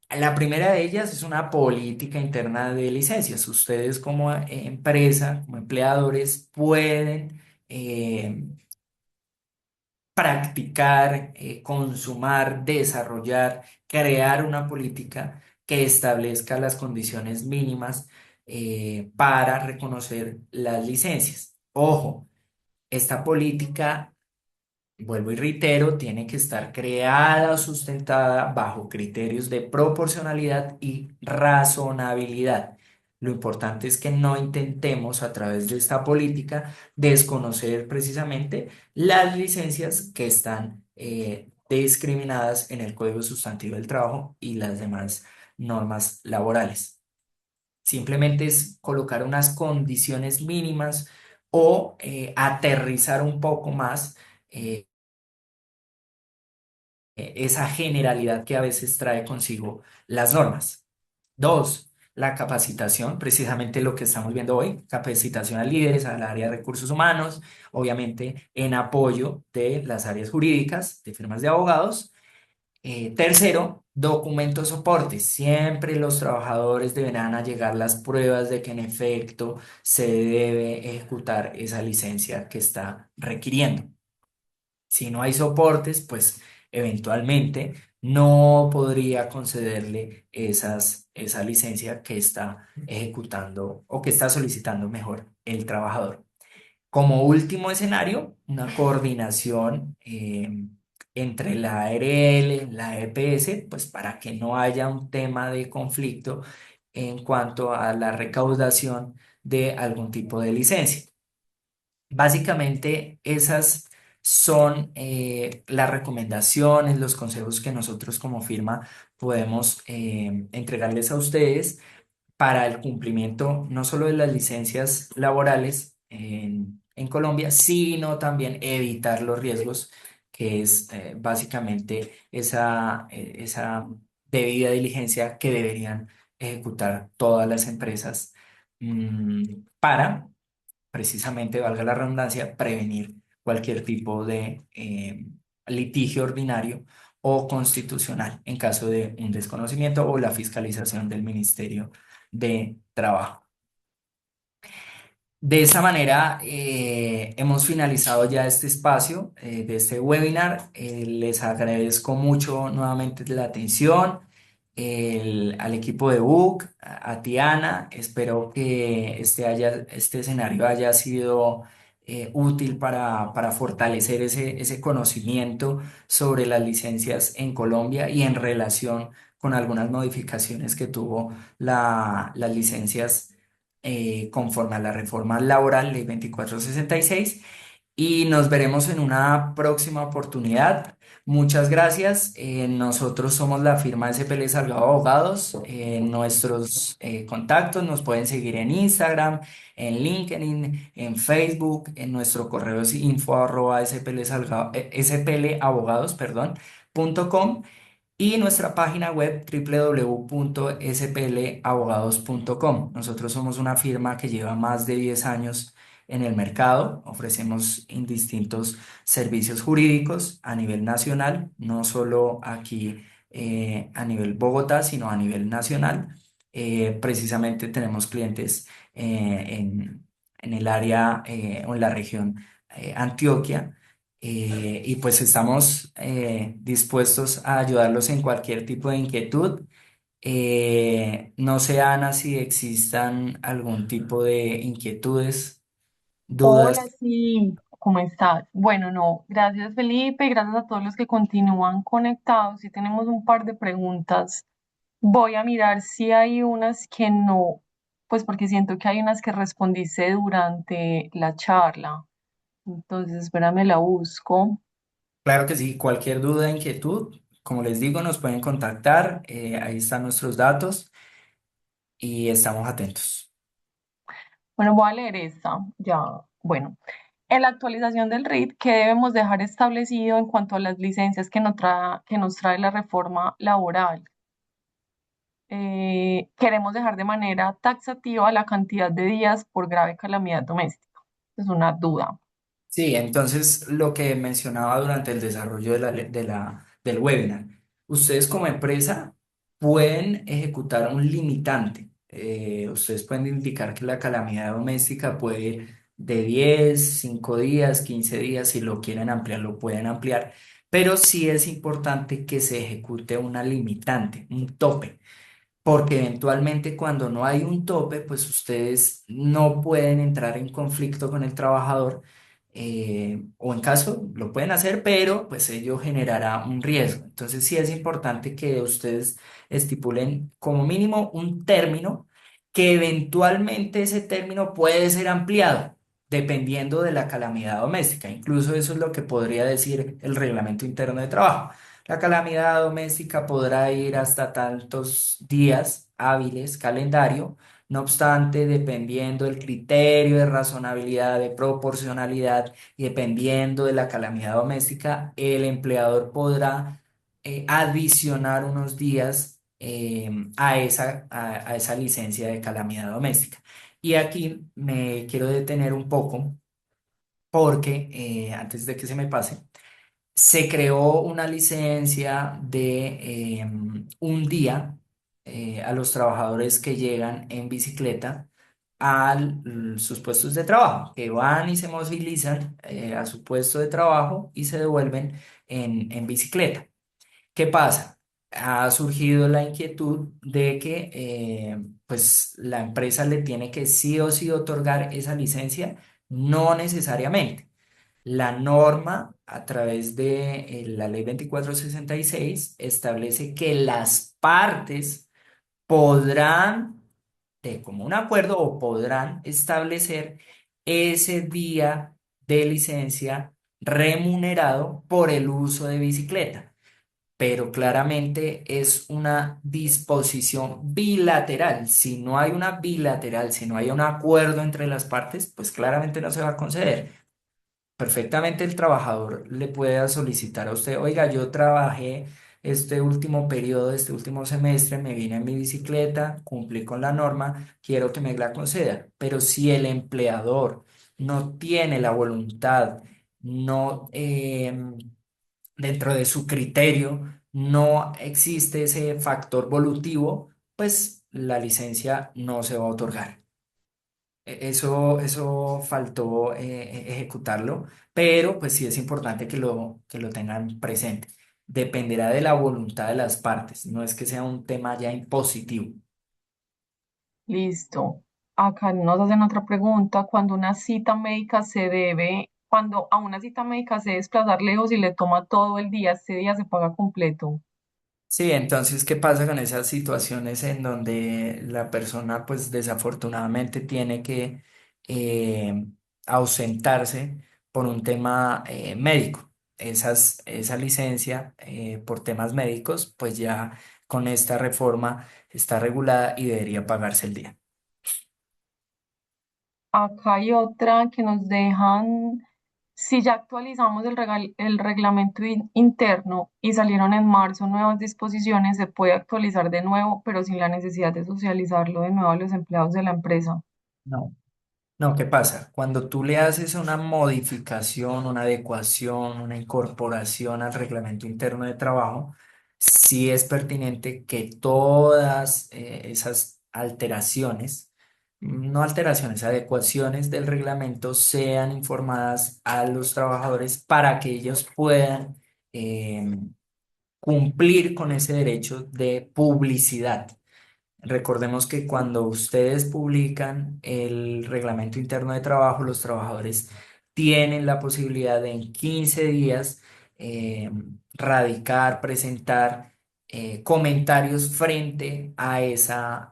La primera de ellas es una política interna de licencias. Ustedes como empresa, como empleadores, pueden practicar, consumar, desarrollar, crear una política que establezca las condiciones mínimas para reconocer las licencias. Ojo, esta política, vuelvo y reitero, tiene que estar creada o sustentada bajo criterios de proporcionalidad y razonabilidad. Lo importante es que no intentemos a través de esta política desconocer precisamente las licencias que están discriminadas en el Código Sustantivo del Trabajo y las demás normas laborales. Simplemente es colocar unas condiciones mínimas o aterrizar un poco más esa generalidad que a veces trae consigo las normas. Dos, la capacitación, precisamente lo que estamos viendo hoy, capacitación a líderes, al área de recursos humanos, obviamente en apoyo de las áreas jurídicas, de firmas de abogados. Tercero, documentos soportes. Siempre los trabajadores deberán allegar las pruebas de que en efecto se debe ejecutar esa licencia que está requiriendo. Si no hay soportes, pues eventualmente no podría concederle esa licencia que está ejecutando o que está solicitando mejor el trabajador. Como último escenario, una coordinación entre la ARL, la EPS, pues para que no haya un tema de conflicto en cuanto a la recaudación de algún tipo de licencia. Básicamente, esas son las recomendaciones, los consejos que nosotros como firma podemos entregarles a ustedes para el cumplimiento no solo de las licencias laborales en Colombia, sino también evitar los riesgos, que es básicamente esa debida diligencia que deberían ejecutar todas las empresas para precisamente, valga la redundancia, prevenir cualquier tipo de litigio ordinario o constitucional en caso de un desconocimiento o la fiscalización del Ministerio de Trabajo. De esa manera, hemos finalizado ya este espacio de este webinar. Les agradezco mucho nuevamente la atención al equipo de BUC, a Tiana. Espero que este escenario haya sido útil para fortalecer ese conocimiento sobre las licencias en Colombia y en relación con algunas modificaciones que tuvo las licencias conforme a la reforma laboral, Ley 2466, y nos veremos en una próxima oportunidad. Muchas gracias. Nosotros somos la firma SPL Salgado Abogados. Nuestros contactos nos pueden seguir en Instagram, en LinkedIn, en Facebook, en nuestro correo es info@splabogados, perdón, .com y nuestra página web www.splabogados.com. Nosotros somos una firma que lleva más de 10 años en el mercado, ofrecemos indistintos servicios jurídicos a nivel nacional, no solo aquí a nivel Bogotá, sino a nivel nacional. Precisamente tenemos clientes en el área o en la región Antioquia y pues estamos dispuestos a ayudarlos en cualquier tipo de inquietud. No sé, Ana, si existan algún tipo de inquietudes, Hola, dudas. sí, ¿cómo estás? Bueno, no, gracias Felipe, gracias a todos los que continúan conectados. Si tenemos un par de preguntas, voy a mirar si hay unas que no pues porque siento que hay unas que respondiste durante la charla. Entonces, espérame, la busco. Claro que sí, cualquier duda, inquietud, como les digo, nos pueden contactar, ahí están nuestros datos y estamos atentos. Bueno, voy a leer esta. Ya, bueno. En la actualización del RIT, ¿qué debemos dejar establecido en cuanto a las licencias que nos trae la reforma laboral? Queremos dejar de manera taxativa la cantidad de días por grave calamidad doméstica. Es una duda. Sí, entonces lo que mencionaba durante el desarrollo del webinar, ustedes como empresa pueden ejecutar un limitante. Ustedes pueden indicar que la calamidad doméstica puede de 10, 5 días, 15 días, si lo quieren ampliar, lo pueden ampliar, pero sí es importante que se ejecute una limitante, un tope porque eventualmente cuando no hay un tope, pues ustedes no pueden entrar en conflicto con el trabajador, o en caso lo pueden hacer, pero pues ello generará un riesgo. Entonces sí es importante que ustedes estipulen como mínimo un término que eventualmente ese término puede ser ampliado dependiendo de la calamidad doméstica. Incluso eso es lo que podría decir el reglamento interno de trabajo. La calamidad doméstica podrá ir hasta tantos días hábiles, calendario. No obstante, dependiendo del criterio de razonabilidad, de proporcionalidad y dependiendo de la calamidad doméstica, el empleador podrá adicionar unos días a esa licencia de calamidad doméstica. Y aquí me quiero detener un poco porque antes de que se me pase, se creó una licencia de un día a los trabajadores que llegan en bicicleta a sus puestos de trabajo, que van y se movilizan a su puesto de trabajo y se devuelven en bicicleta. ¿Qué pasa? Ha surgido la inquietud de que pues la empresa le tiene que sí o sí otorgar esa licencia, no necesariamente. La norma, a través de la ley 2466 establece que las partes podrán, de común acuerdo, o podrán establecer ese día de licencia remunerado por el uso de bicicleta. Pero claramente es una disposición bilateral. Si no hay una bilateral, si no hay un acuerdo entre las partes, pues claramente no se va a conceder. Perfectamente el trabajador le puede solicitar a usted, oiga, yo trabajé este último periodo, este último semestre, me vine en mi bicicleta, cumplí con la norma, quiero que me la conceda. Pero si el empleador no tiene la voluntad, no dentro de su criterio, no existe ese factor volutivo, pues la licencia no se va a otorgar. Eso faltó ejecutarlo, pero pues sí es importante que lo tengan presente. Dependerá de la voluntad de las partes, no es que sea un tema ya impositivo. Listo. Acá nos hacen otra pregunta. Cuando a una cita médica se debe desplazar lejos y le toma todo el día, ¿este día se paga completo? Sí, entonces, ¿qué pasa con esas situaciones en donde la persona pues desafortunadamente tiene que eh, ausentarse por un tema médico? Esa licencia por temas médicos pues ya con esta reforma está regulada y debería pagarse el día. Acá hay otra que nos dejan, si ya actualizamos el reglamento interno y salieron en marzo nuevas disposiciones, se puede actualizar de nuevo, pero sin la necesidad de socializarlo de nuevo a los empleados de la empresa. No. No, ¿qué pasa? Cuando tú le haces una modificación, una adecuación, una incorporación al reglamento interno de trabajo, sí es pertinente que todas esas alteraciones, no alteraciones, adecuaciones del reglamento sean informadas a los trabajadores para que ellos puedan eh, cumplir con ese derecho de publicidad. Recordemos que cuando ustedes publican el reglamento interno de trabajo, los trabajadores tienen la posibilidad de en 15 días radicar, presentar comentarios frente a esa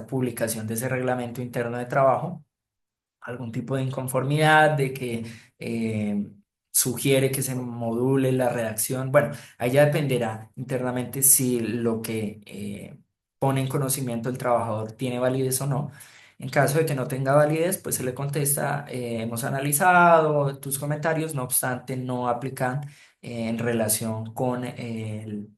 publicación de ese reglamento interno de trabajo, algún tipo de inconformidad, de que eh, sugiere que se module la redacción. Bueno, ahí ya dependerá internamente si lo que pone en conocimiento el trabajador tiene validez o no. En caso de que no tenga validez, pues se le contesta, hemos analizado tus comentarios, no obstante, no aplican en relación con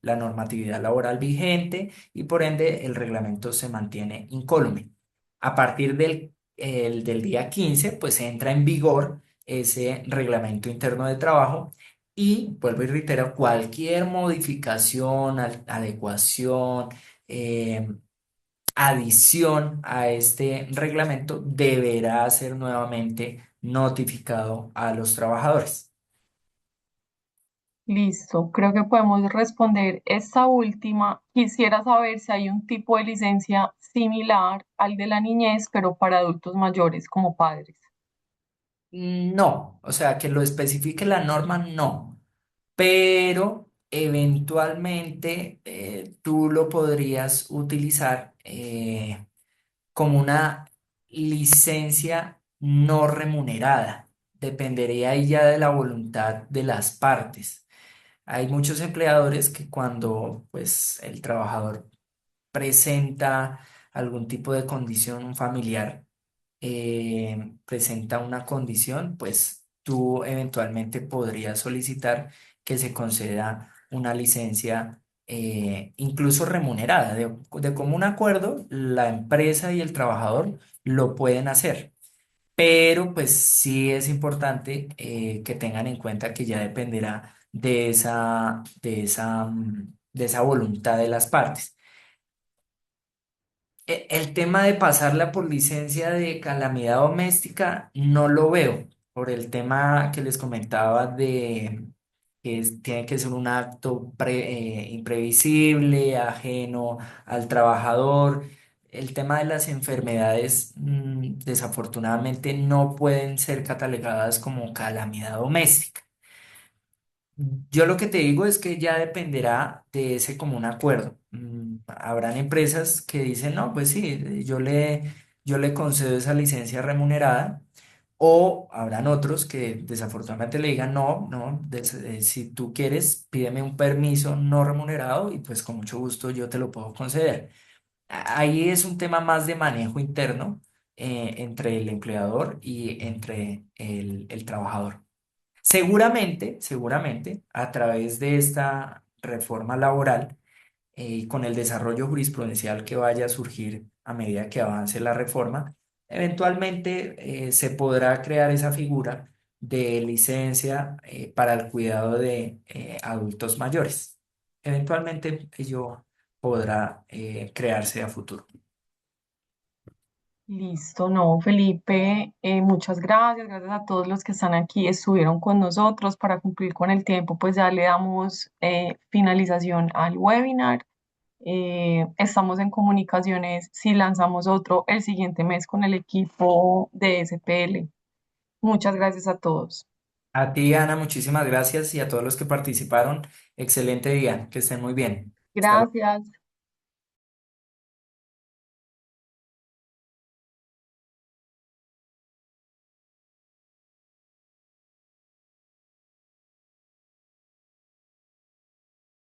la normatividad laboral vigente y por ende el reglamento se mantiene incólume. A partir del día 15 pues entra en vigor ese reglamento interno de trabajo y, vuelvo y reitero, cualquier modificación, adecuación, eh, adición a este reglamento deberá ser nuevamente notificado a los trabajadores. Listo, creo que podemos responder esta última. Quisiera saber si hay un tipo de licencia similar al de la niñez, pero para adultos mayores como padres. No, o sea, que lo especifique la norma, no, pero eventualmente tú lo podrías utilizar como una licencia no remunerada. Dependería ahí ya de la voluntad de las partes. Hay muchos empleadores que cuando pues el trabajador presenta algún tipo de condición familiar, presenta una condición, pues tú eventualmente podrías solicitar que se conceda una licencia incluso remunerada. De común acuerdo, la empresa y el trabajador lo pueden hacer. Pero pues sí es importante que tengan en cuenta que ya dependerá de esa voluntad de las partes. El tema de pasarla por licencia de calamidad doméstica no lo veo por el tema que les comentaba de que tiene que ser un acto imprevisible, ajeno al trabajador. El tema de las enfermedades, desafortunadamente, no pueden ser catalogadas como calamidad doméstica. Yo lo que te digo es que ya dependerá de ese común acuerdo. Habrán empresas que dicen, no, pues sí, yo le concedo esa licencia remunerada, o habrán otros que desafortunadamente le digan, no, no, si tú quieres, pídeme un permiso no remunerado y pues con mucho gusto yo te lo puedo conceder. Ahí es un tema más de manejo interno entre el empleador y entre el trabajador. Seguramente, a través de esta reforma laboral y con el desarrollo jurisprudencial que vaya a surgir a medida que avance la reforma, eventualmente se podrá crear esa figura de licencia para el cuidado de adultos mayores. Eventualmente ello podrá crearse a futuro. Listo, no, Felipe, muchas gracias, gracias a todos los que están aquí, estuvieron con nosotros para cumplir con el tiempo, pues ya le damos finalización al webinar. Estamos en comunicaciones si lanzamos otro el siguiente mes con el equipo de SPL. Muchas gracias a todos. A ti, Ana, muchísimas gracias y a todos los que participaron. Excelente día, que estén muy bien. Hasta luego. Gracias.